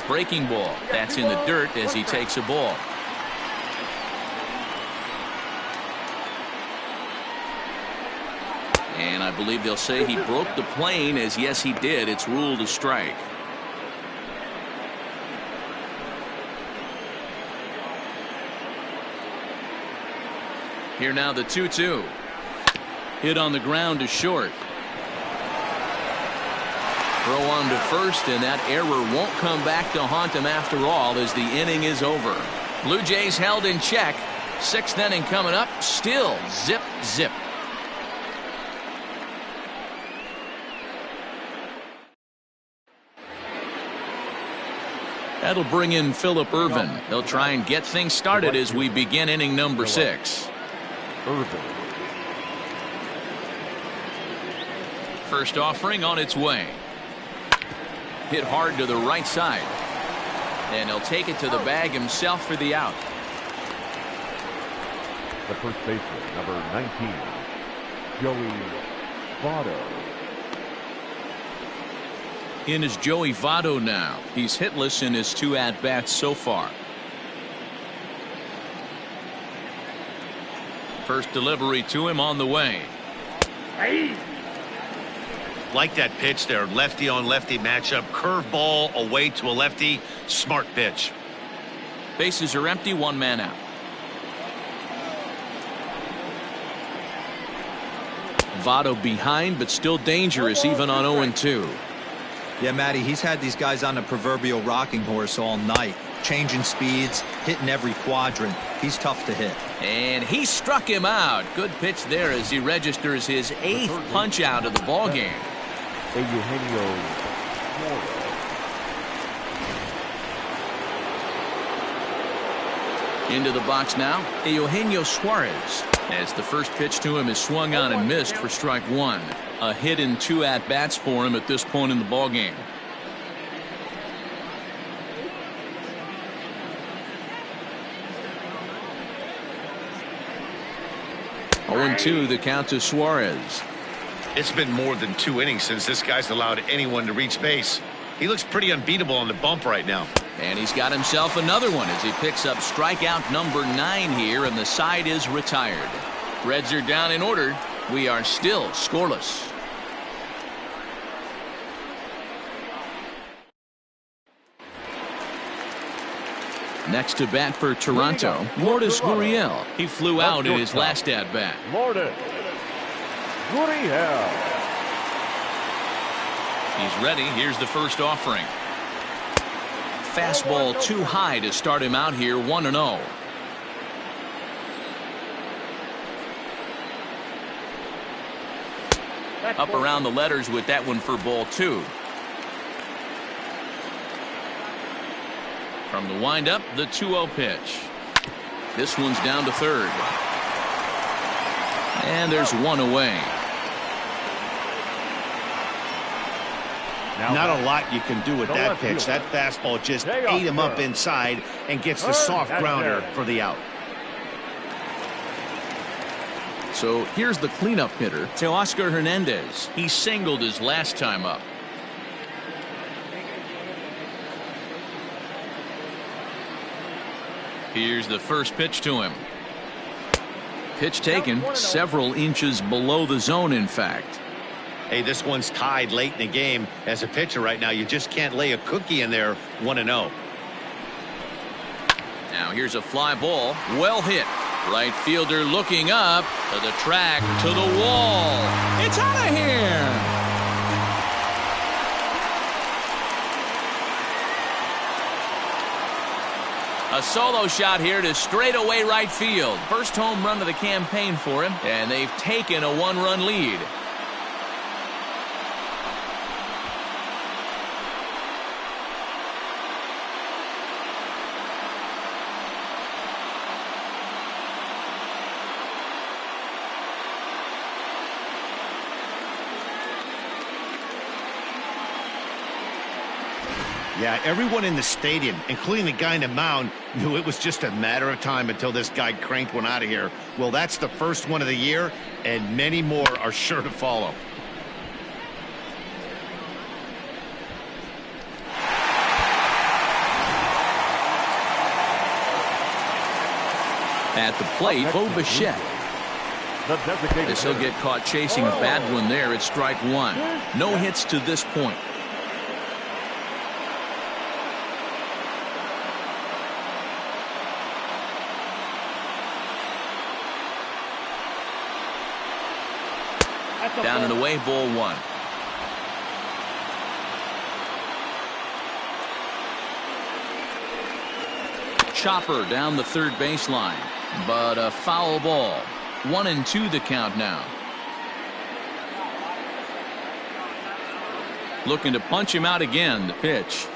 Breaking ball. That's in the dirt as he takes a ball. And I believe they'll say he broke the plane, as yes he did. It's ruled a strike. Here now the 2-2. Hit on the ground to short. Throw on to first, and that error won't come back to haunt him after all as the inning is over. Blue Jays held in check. Sixth inning coming up. Still zip, zip. That'll bring in Phillip Ervin. They'll try and get things started as we begin inning number 6. Ervin. First offering on its way. Hit hard to the right side. And he'll take it to the bag himself for the out. The first baseman, number 19, Joey Votto. In is Joey Votto now. He's hitless in his 2 at-bats so far. First delivery to him on the way. Like that pitch there, lefty on lefty matchup, curveball away to a lefty, smart pitch. Bases are empty, one man out. Votto behind, but still dangerous even on 0-2. Yeah, Matty, he's had these guys on the proverbial rocking horse all night. changing speeds, hitting every quadrant. He's tough to hit. And he struck him out. Good pitch there as he registers his 8th punch out of the ball game. Eugenio Suarez. Into the box now, Eugenio Suarez. As the first pitch to him is swung on and missed for strike 1. A hit in 2 at-bats for him at this point in the ball game. Oh, 2 the count to Suarez. It's been more than 2 innings since this guy's allowed anyone to reach base. He looks pretty unbeatable on the bump right now. And he's got himself another one as he picks up strikeout number 9 here, and the side is retired. Reds are down in order. We are still scoreless. Next to bat for Toronto, Lourdes Gurriel. He flew out in his last at-bat. Lourdes Gurriel. He's ready. Here's the first offering. Fastball too high to start him out here, 1-0. Up around the letters with that one for ball 2. From the windup, the 2-0 pitch. This one's down to third. And there's one away. Not a lot you can do with that pitch. That fastball just ate him up inside and gets the soft grounder for the out. So here's the cleanup hitter, Teoscar Hernandez. He singled his last time up. Here's the first pitch to him. Pitch taken several inches below the zone, in fact. Hey, this one's tied late in the game. As a pitcher right now, you just can't lay a cookie in there, 1-0. Now here's a fly ball, well hit. Right fielder looking up to the track, to the wall. It's out of here. A solo shot here to straightaway right field. First home run of the campaign for him, and they've taken a 1-run lead. Yeah, everyone in the stadium, including the guy in the mound, knew it was just a matter of time until this guy cranked one out of here. Well, that's the first one of the year, and many more are sure to follow. At the plate, Bo Bichette. This will get caught chasing a bad one there at strike 1. No hits to this point. Down and away, ball 1. Chopper down the third baseline, but a foul ball. 1-2 the count now. Looking to punch him out again. The pitch.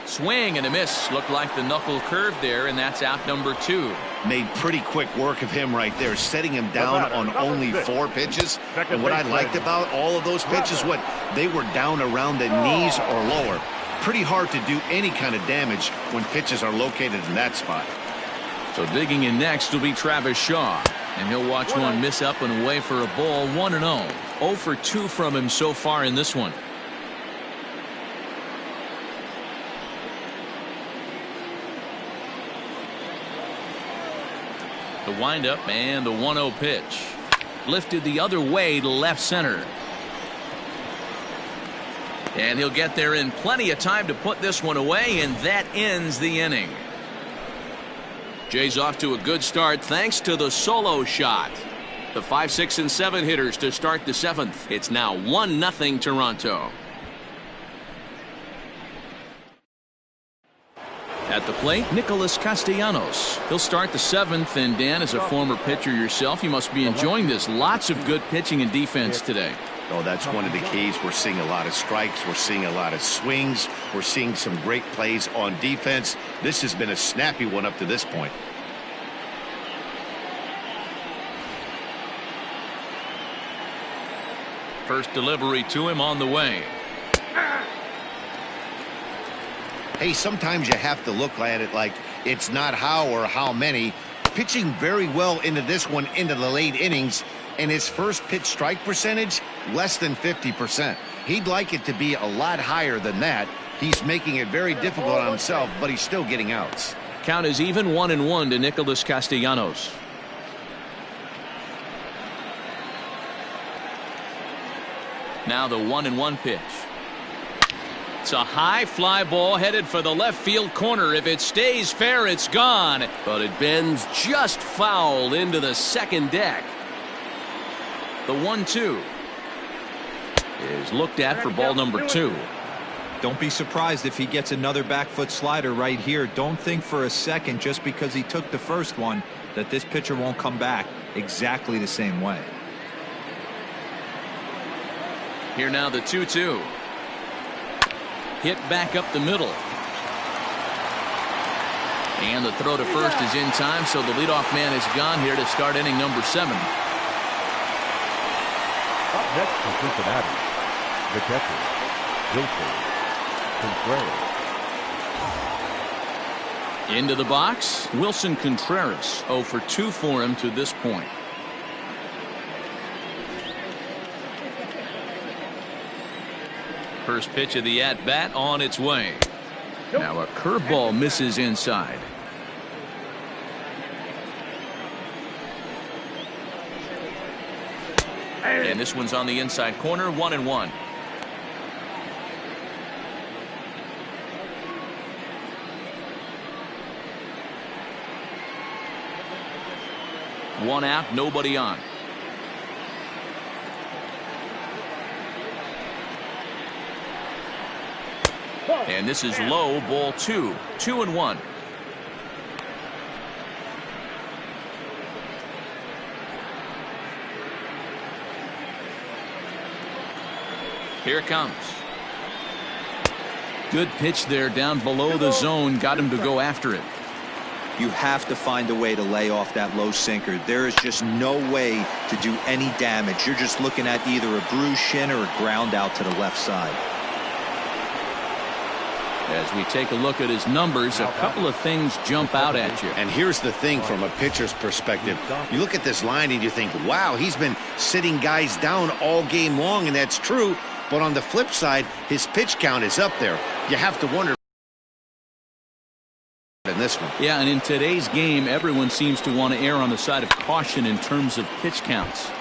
Swing and a miss. Looked like the knuckle curve there, and that's out number 2. Made pretty quick work of him right there, setting him down on only 4 pitches. And what I liked about all of those pitches, what they were down around the knees or lower. Pretty hard to do any kind of damage when pitches are located in that spot. So digging in next will be Travis Shaw, and he'll watch one miss up and away for a ball. 1-0. 0 for 2 from him so far in this one. The windup and the 1-0 pitch. Lifted the other way to left center. And he'll get there in plenty of time to put this one away, and that ends the inning. Jay's off to a good start thanks to the solo shot. The 5, 6, and 7 hitters to start the 7th. It's now 1-0 Toronto. At the plate, Nicholas Castellanos. He'll start the 7th, and Dan, as a former pitcher yourself, you must be enjoying this. Lots of good pitching and defense today. Oh, that's one of the keys. We're seeing a lot of strikes. We're seeing a lot of swings. We're seeing some great plays on defense. This has been a snappy one up to this point. First delivery to him on the way. Hey, sometimes you have to look at it like it's not how or how many. Pitching very well into this one into the late innings, and his first pitch strike percentage less than 50%. He'd like it to be a lot higher than that. He's making it very difficult on himself, but he's still getting outs. Count is even 1-1 to Nicholas Castellanos. Now the 1-1 pitch. It's a high fly ball headed for the left field corner. If it stays fair, it's gone. But it bends just foul into the second deck. The 1-2 is looked at for ball number 2. Don't be surprised if he gets another back foot slider right here. Don't think for a second, just because he took the first one, that this pitcher won't come back exactly the same way. Here now the 2-2. Hit back up the middle. And the throw to first is in time, so the leadoff man is gone here to start inning number 7. Up next for Cincinnati, the catcher, Wilson Contreras. Into the box, Wilson Contreras. 0 for 2 for him to this point. First pitch of the at-bat on its way. Now a curveball misses inside. And this one's on the inside corner, 1-1. One out, nobody on. And this is low, ball 2. 2-1. Here it comes. Good pitch there down below the zone. Got him to go after it. You have to find a way to lay off that low sinker. There is just no way to do any damage. You're just looking at either a bruised shin or a ground out to the left side. As we take a look at his numbers, a couple of things jump out at you. And here's the thing from a pitcher's perspective. You look at this line and you think, wow, he's been sitting guys down all game long, and that's true. But on the flip side, his pitch count is up there. You have to wonder in this one. Yeah, and in today's game, everyone seems to want to err on the side of caution in terms of pitch counts.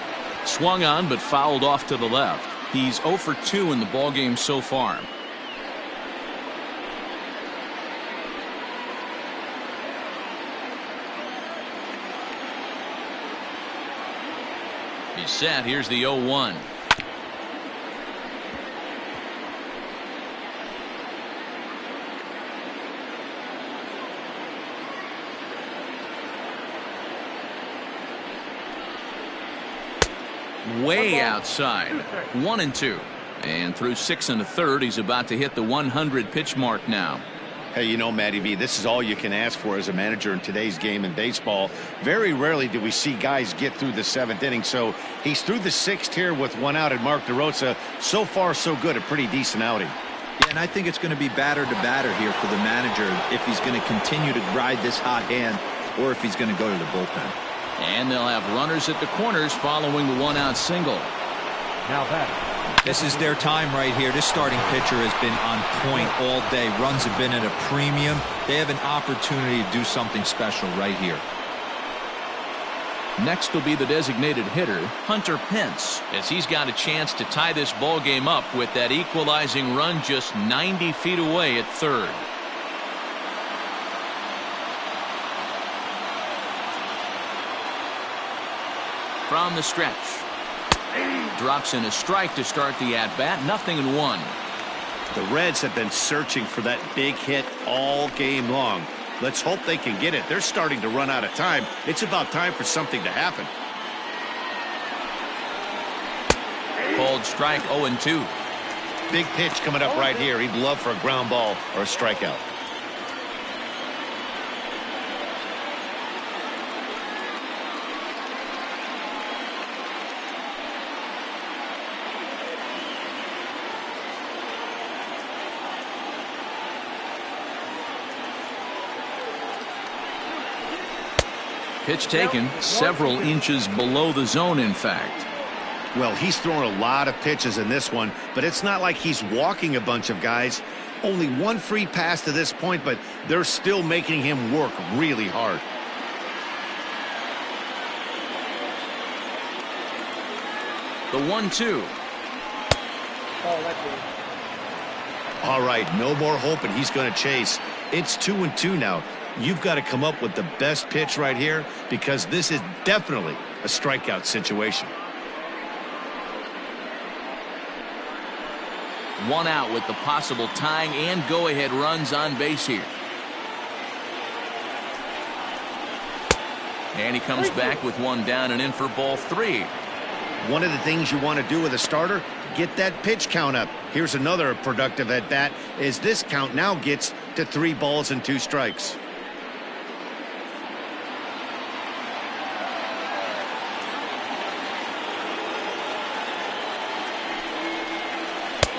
Swung on, but fouled off to the left. He's 0 for 2 in the ballgame so far. He's set. Here's the 0-1. Way outside. 1-2. And through 6 1/3, he's about to hit the 100 pitch mark now. Hey, you know, Matty V, this is all you can ask for as a manager in today's game in baseball. Very rarely do we see guys get through the 7th inning. So he's through the 6th here with 1 out, and Mark DeRosa, so far so good, a pretty decent outing. Yeah, and I think it's going to be batter to batter here for the manager if he's going to continue to ride this hot hand or if he's going to go to the bullpen. And they'll have runners at the corners following the 1-out single. Now that. This is their time right here. This starting pitcher has been on point all day. Runs have been at a premium. They have an opportunity to do something special right here. Next will be the designated hitter, Hunter Pence, as he's got a chance to tie this ball game up with that equalizing run just 90 feet away at third. From the stretch. Drops in a strike to start the at-bat. 0-1. The Reds have been searching for that big hit all game long. Let's hope they can get it. They're starting to run out of time. It's about time for something to happen. Called strike 0-2. Big pitch coming up right here. He'd love for a ground ball or a strikeout. Pitch taken several inches below the zone, in fact. Well, he's throwing a lot of pitches in this one, but it's not like he's walking a bunch of guys. Only one free pass to this point, but they're still making him work really hard. The 1-2. All right, no more hoping he's going to chase. It's 2-2 now. You've got to come up with the best pitch right here because this is definitely a strikeout situation. One out with the possible tying and go-ahead runs on base here. And he comes back with one down and in for ball 3. One of the things you want to do with a starter, get that pitch count up. Here's another productive at bat as this count now gets to 3 balls and 2 strikes.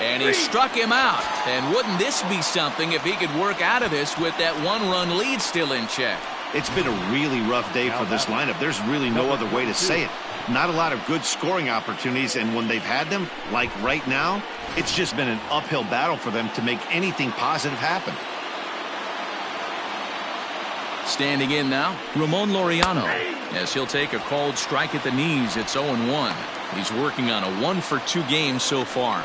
And he struck him out. And wouldn't this be something if he could work out of this with that 1-run lead still in check? It's been a really rough day for this lineup. There's really no other way to say it. Not a lot of good scoring opportunities, and when they've had them, like right now, it's just been an uphill battle for them to make anything positive happen. Standing in now, Ramon Laureano, as he'll take a called strike at the knees. It's 0-1. He's working on a 1-for-2 game so far.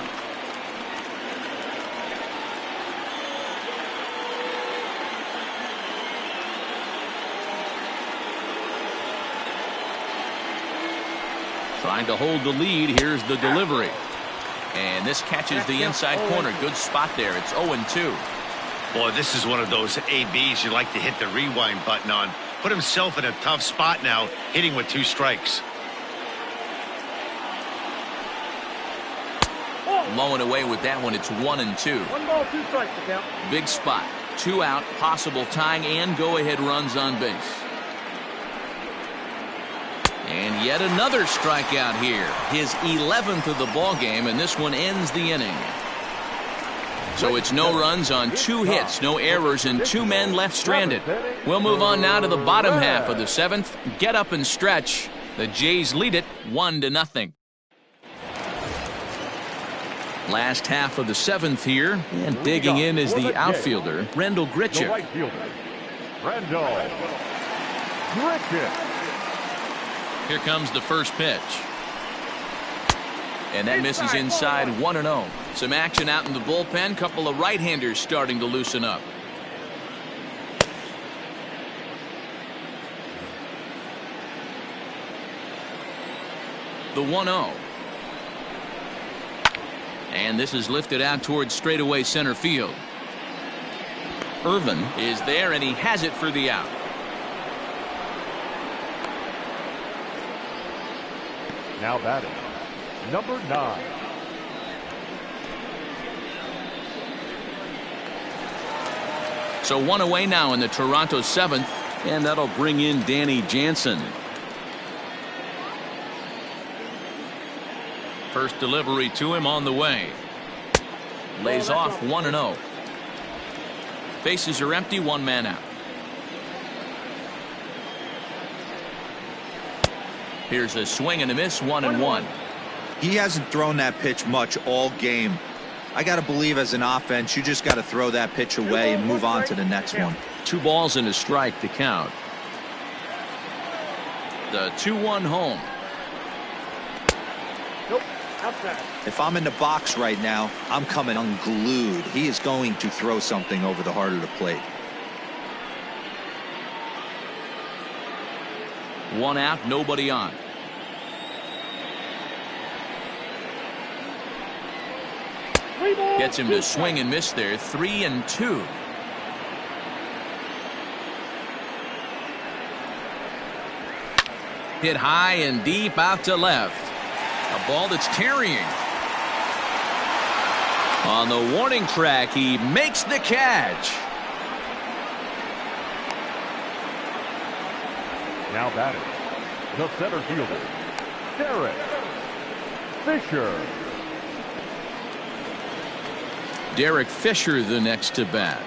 Trying to hold the lead. Here's the delivery. And this catches the inside corner. Good spot there. It's 0-2. Boy, this is one of those ABs you like to hit the rewind button on. Put himself in a tough spot now, hitting with 2 strikes. Blowing away with that one. It's 1-2. 1 ball, 2 strikes to count. Big spot. 2 out. Possible tying and go-ahead runs on base. And yet another strikeout here. His 11th of the ball game, and this one ends the inning. So it's no runs on 2 hits, no errors, and 2 men left stranded. We'll move on now to the bottom half of the 7th. Get up and stretch. The Jays lead it 1-0. Last half of the 7th here, and digging in is the outfielder, Rendell Grichuk. The right fielder, Rendell Grichuk. Here comes the first pitch. And that misses inside 1-0. Some action out in the bullpen. Couple of right-handers starting to loosen up. The 1-0. And this is lifted out towards straightaway center field. Irvin is there, and he has it for the out. Now batting, number 9. So 1 away now in the Toronto 7th, and that'll bring in Danny Jansen. First delivery to him on the way. Lays off 1-0. Bases are empty, 1 man out. Here's a swing and a miss, 1-1. He hasn't thrown that pitch much all game. I got to believe as an offense, you just got to throw that pitch away and move on to the next one. 2 balls and a strike to count. The 2-1 home. Nope, outside. If I'm in the box right now, I'm coming unglued. He is going to throw something over the heart of the plate. 1 out, nobody on. Gets him to swing and miss there. 3-2. Hit high and deep out to left. A ball that's tarrying. On the warning track, he makes the catch. Now batting, the center fielder, Derek Fisher. Derek Fisher, the next to bat.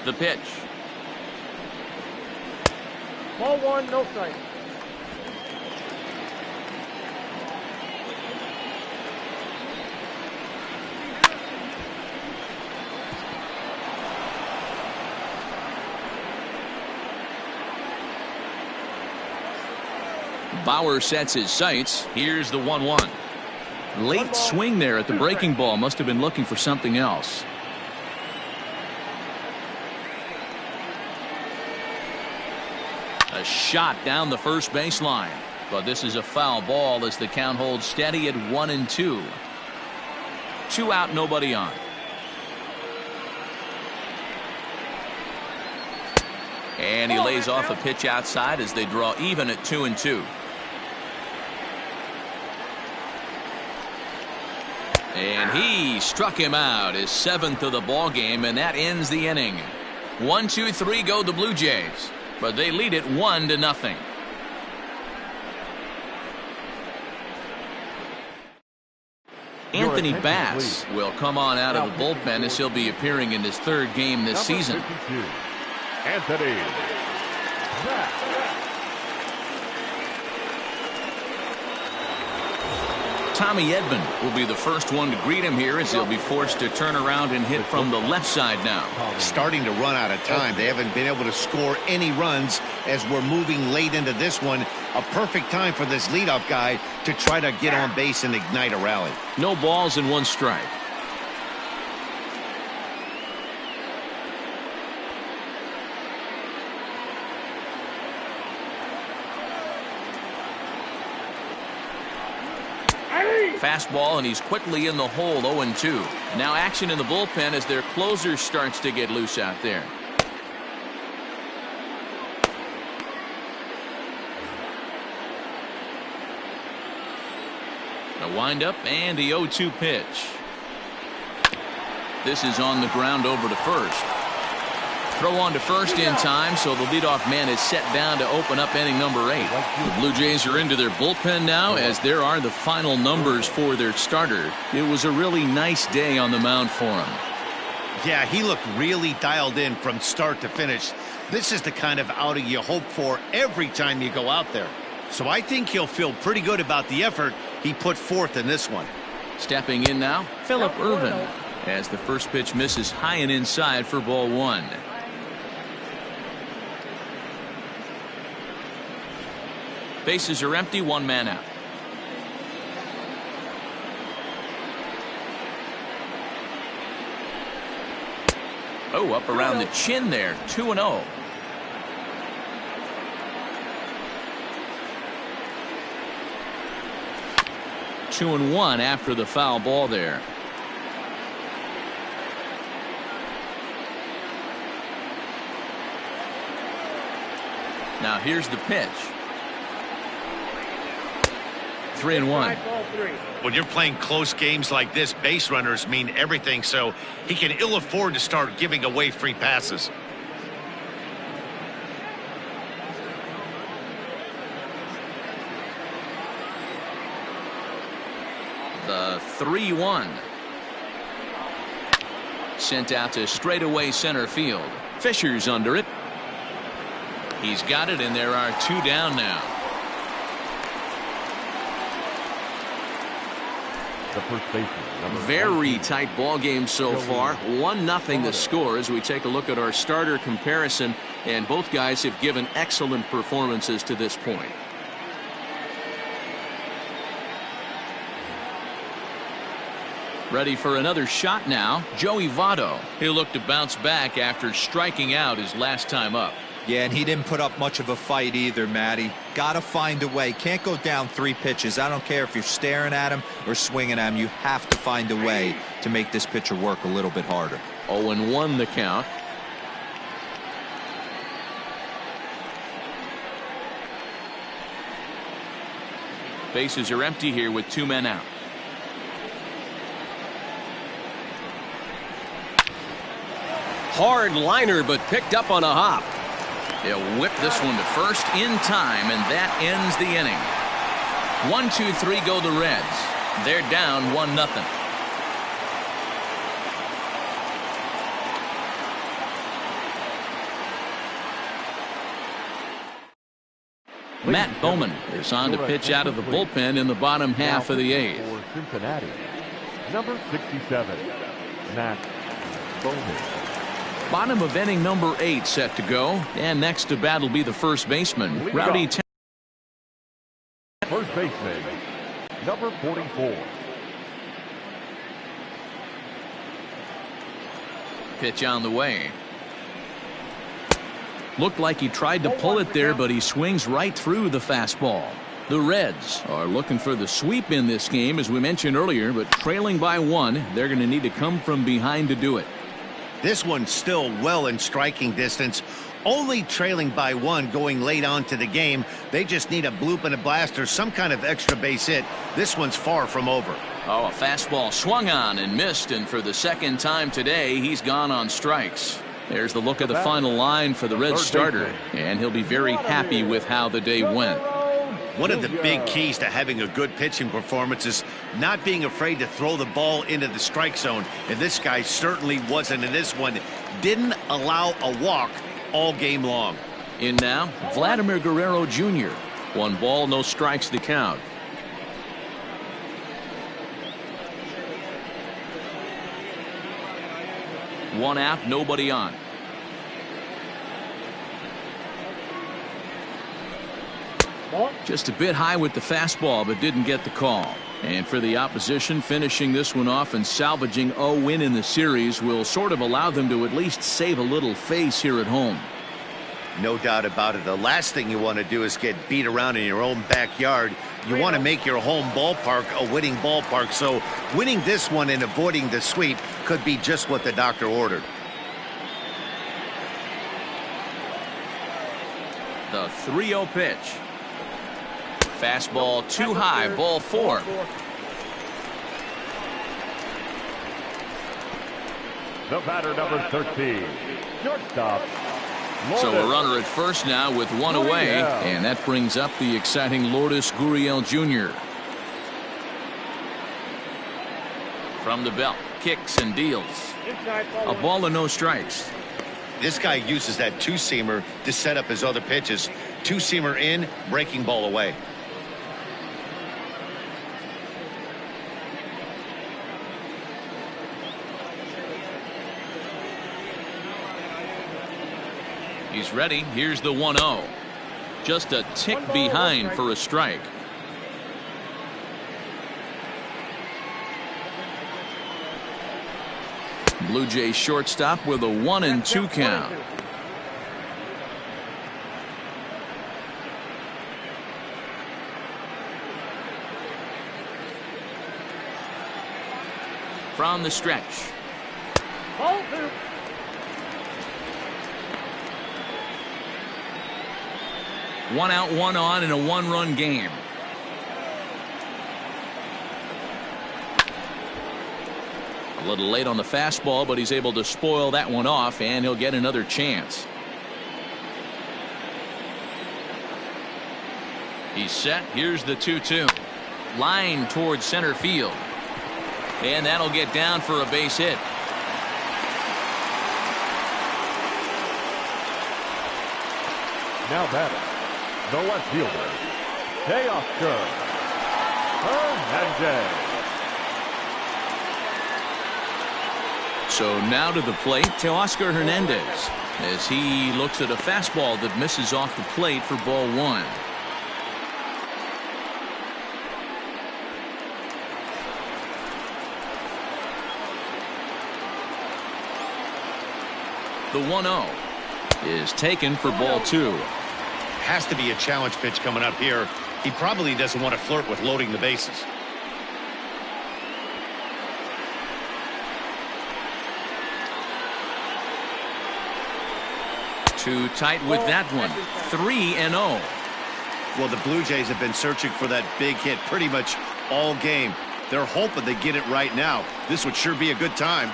The pitch. Ball 1, no strike. Bauer sets his sights. Here's the 1-1. Late swing there at the breaking ball. Must have been looking for something else. A shot down the first baseline. But this is a foul ball as the count holds steady at 1-2. 2 out, nobody on. And he lays off a pitch outside as they draw even at 2-2. And he struck him out, his 7th of the ball game, and that ends the inning. 1-2-3 go the Blue Jays, but they lead it 1-0. Anthony Bass will come on out of the bullpen as he'll be appearing in his 3rd game this season. 52, Anthony Bass. Tommy Edman will be the first one to greet him here as he'll be forced to turn around and hit from the left side now. Starting to run out of time. They haven't been able to score any runs as we're moving late into this one. A perfect time for this leadoff guy to try to get on base and ignite a rally. No balls and 1 strike. Fastball, and he's quickly in the hole. 0-2. Now action in the bullpen as their closer starts to get loose out there. A windup and the 0-2 pitch. This is on the ground over to first. Throw on to first in time, so the leadoff man is set down to open up inning number 8. The Blue Jays are into their bullpen now as there are the final numbers for their starter. It was a really nice day on the mound for him. Yeah, he looked really dialed in from start to finish. This is the kind of outing you hope for every time you go out there. So I think he'll feel pretty good about the effort he put forth in this one. Stepping in now, Phillip Ervin, as the first pitch misses high and inside for ball 1. Bases are empty, 1 man out. Oh, up around the chin there. 2-0. Two and 1 after the foul ball there. Now here's the pitch. 3-1. When you're playing close games like this, base runners mean everything, so he can ill afford to start giving away free passes. The 3-1. Sent out to straightaway center field. Fisher's under it. He's got it, and there are 2 down now. The first baseman. Very tight ball game so far. 1-0 the score as we take a look at our starter comparison, and both guys have given excellent performances to this point. Ready for another shot now, Joey Votto. He'll look to bounce back after striking out his last time up. Yeah, and he didn't put up much of a fight either, Matty. Got to find a way. Can't go down 3 pitches. I don't care if you're staring at him or swinging at him. You have to find a way to make this pitcher work a little bit harder. 0-1 the count. Bases are empty here with 2 men out. Hard liner, but picked up on a hop. He'll whip this one to first in time, and that ends the inning. 1-2-3 go the Reds. They're down 1-0. Matt Bowman is on to pitch out of the bullpen in the bottom half of the 8th. For Cincinnati, number 67, Matt Bowman. Bottom of inning number 8 set to go, and next to bat will be the first baseman, Rowdy. First baseman, number 44. Pitch on the way. Looked like he tried to pull it there, but he swings right through the fastball. The Reds are looking for the sweep in this game, as we mentioned earlier, but trailing by 1, they're going to need to come from behind to do it. This one's still well in striking distance. Only trailing by 1 going late on to the game. They just need a bloop and a blast or some kind of extra base hit. This one's far from over. Oh, a fastball swung on and missed, and for the second time today, he's gone on strikes. There's the look of the final line for the Reds starter, and he'll be very happy with how the day went. One of the big keys to having a good pitching performance is not being afraid to throw the ball into the strike zone. And this guy certainly wasn't in this one. Didn't allow a walk all game long. In now, Vladimir Guerrero Jr. 1 ball, no strikes the count. One out, nobody on. Just a bit high with the fastball, but didn't get the call. And for the opposition, finishing this one off and salvaging a win in the series will sort of allow them to at least save a little face here at home. No doubt about it. The last thing you want to do is get beat around in your own backyard. You want to make your home ballpark a winning ballpark. So winning this one and avoiding the sweep could be just what the doctor ordered. The 3-0 pitch. Fastball too high, ball 4. The batter, number 13, shortstop. So a runner at first now with 1 away, and that brings up the exciting Lourdes Gurriel Jr. From the belt, kicks and deals. A ball and no strikes. This guy uses that 2-seamer to set up his other pitches. 2-seamer in, breaking ball away. He's ready. Here's the 1-0. Just a tick behind for a strike. Blue Jays shortstop with a 1-2 count. From the stretch. 1 out, 1 on in a 1-run game. A little late on the fastball, but he's able to spoil that one off, and he'll get another chance. He's set. Here's the 2-2. Line towards center field. And that'll get down for a base hit. Now batting, the left fielder, Teoscar Hernandez. So now to the plate, Teoscar Hernandez, as he looks at a fastball that misses off the plate for ball 1. The 1-0. is taken for ball 2. Has to be a challenge pitch coming up here. He probably doesn't want to flirt with loading the bases. Too tight with that one. 3-0. Well, the Blue Jays have been searching for that big hit pretty much all game. They're hoping they get it right now. This would sure be a good time.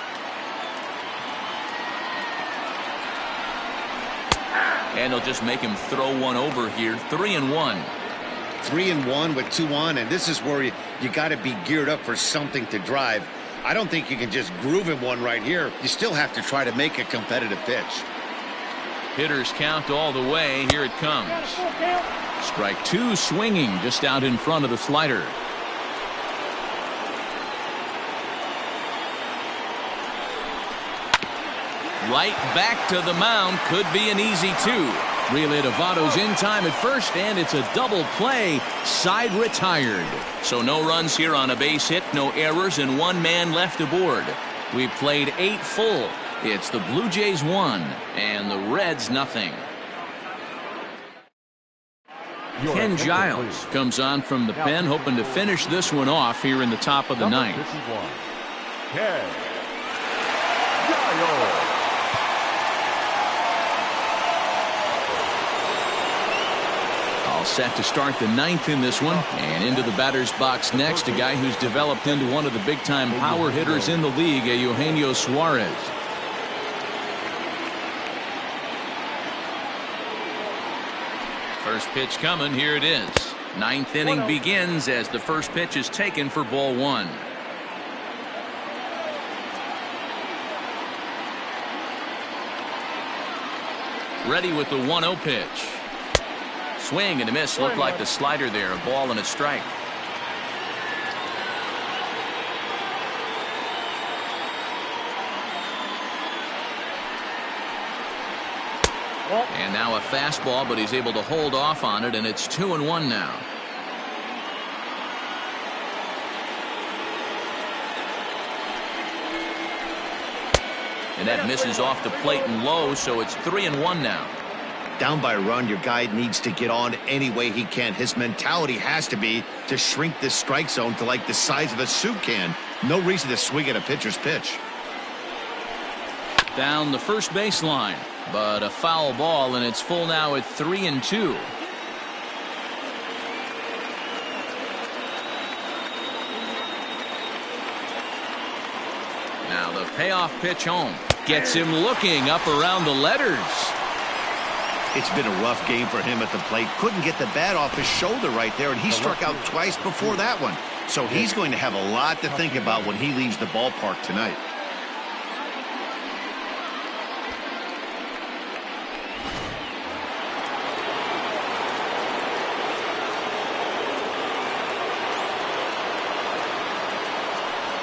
And they'll just make him throw one over here. 3-1. 3-1 with 2 on, and this is where you got to be geared up for something to drive. I don't think you can just groove him one right here. You still have to try to make a competitive pitch. Hitters count all the way. Here it comes. Strike 2 swinging just out in front of the slider. Right back to the mound. Could be an easy 2. Relay to Votto's in time at first, and it's a double play. Side retired. So no runs here on a base hit, no errors, and 1 man left aboard. We played 8 full. It's the Blue Jays 1 and the Reds nothing. Ken Giles comes on from the pen, hoping to finish this one off here in the top of the 9th. Ken Giles. All set to start the 9th in this one, and into the batter's box next, a guy who's developed into one of the big-time power hitters in the league, Eugenio Suarez. First pitch coming. Here it is. 9th inning begins as the first pitch is taken for ball 1. Ready with the 1-0 pitch. Swing and a miss. Looked like the slider there. A ball and a strike. And now a fastball, but he's able to hold off on it, and it's 2-1 now. And that misses off the plate and low, so it's 3-1 now. Down by a run, your guy needs to get on any way he can. His mentality has to be to shrink this strike zone to like the size of a soup can. No reason to swing at a pitcher's pitch. Down the first baseline, but a foul ball, and it's full now at 3-2. Now the payoff pitch home. Gets him looking up around the letters. It's been a rough game for him at the plate. Couldn't get the bat off his shoulder right there, and he struck out twice before that one. So he's going to have a lot to think about when he leaves the ballpark tonight.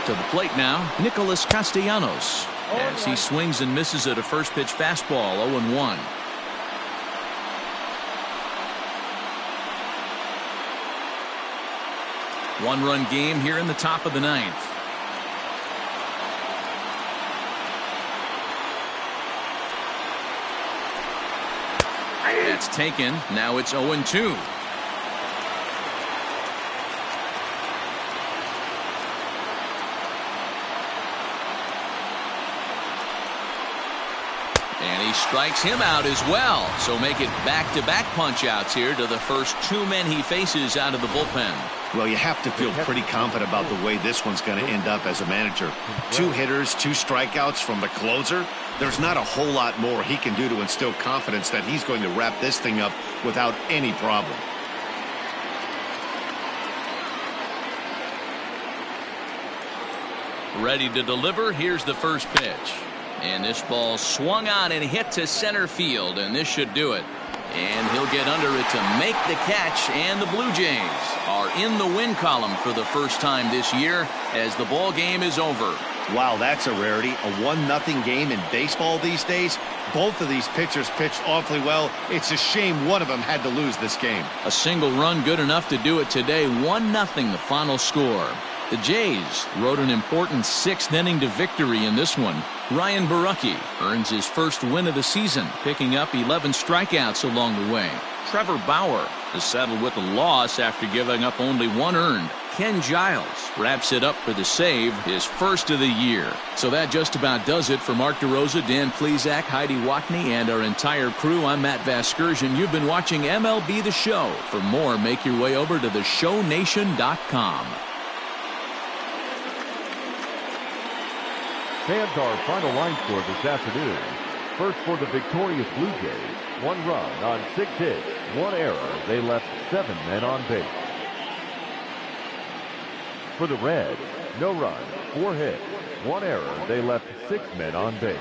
To the plate now, Nicholas Castellanos, as he swings and misses at a first pitch fastball. 0-1. One-run game here in the top of the 9th. That's taken. Now it's 0-2. And he strikes him out as well. So make it back-to-back punch-outs here to the first 2 men he faces out of the bullpen. Well, you have to feel pretty confident about the way this one's going to end up as a manager. 2 hitters, 2 strikeouts from the closer. There's not a whole lot more he can do to instill confidence that he's going to wrap this thing up without any problem. Ready to deliver. Here's the first pitch. And this ball swung on and hit to center field, and this should do it. And he'll get under it to make the catch, and the Blue Jays are in the win column for the first time this year as the ball game is over. Wow, that's a rarity. A 1-0 game in baseball these days. Both of these pitchers pitched awfully well. It's a shame one of them had to lose this game. A single run good enough to do it today. 1-0 the final score. The Jays rode an important 6th inning to victory in this one. Ryan Borucki earns his first win of the season, picking up 11 strikeouts along the way. Trevor Bauer is settled with a loss after giving up only 1 earned. Ken Giles wraps it up for the save, his first of the year. So that just about does it for Mark DeRosa, Dan Plesac, Heidi Watney, and our entire crew. I'm Matt Vasgersian. You've been watching MLB The Show. For more, make your way over to theshownation.com. Fans, our final line score this afternoon. First for the victorious Blue Jays, 1 run on 6 hits, 1 error. They left 7 men on base. For the Reds, no runs, 4 hits, 1 error. They left 6 men on base.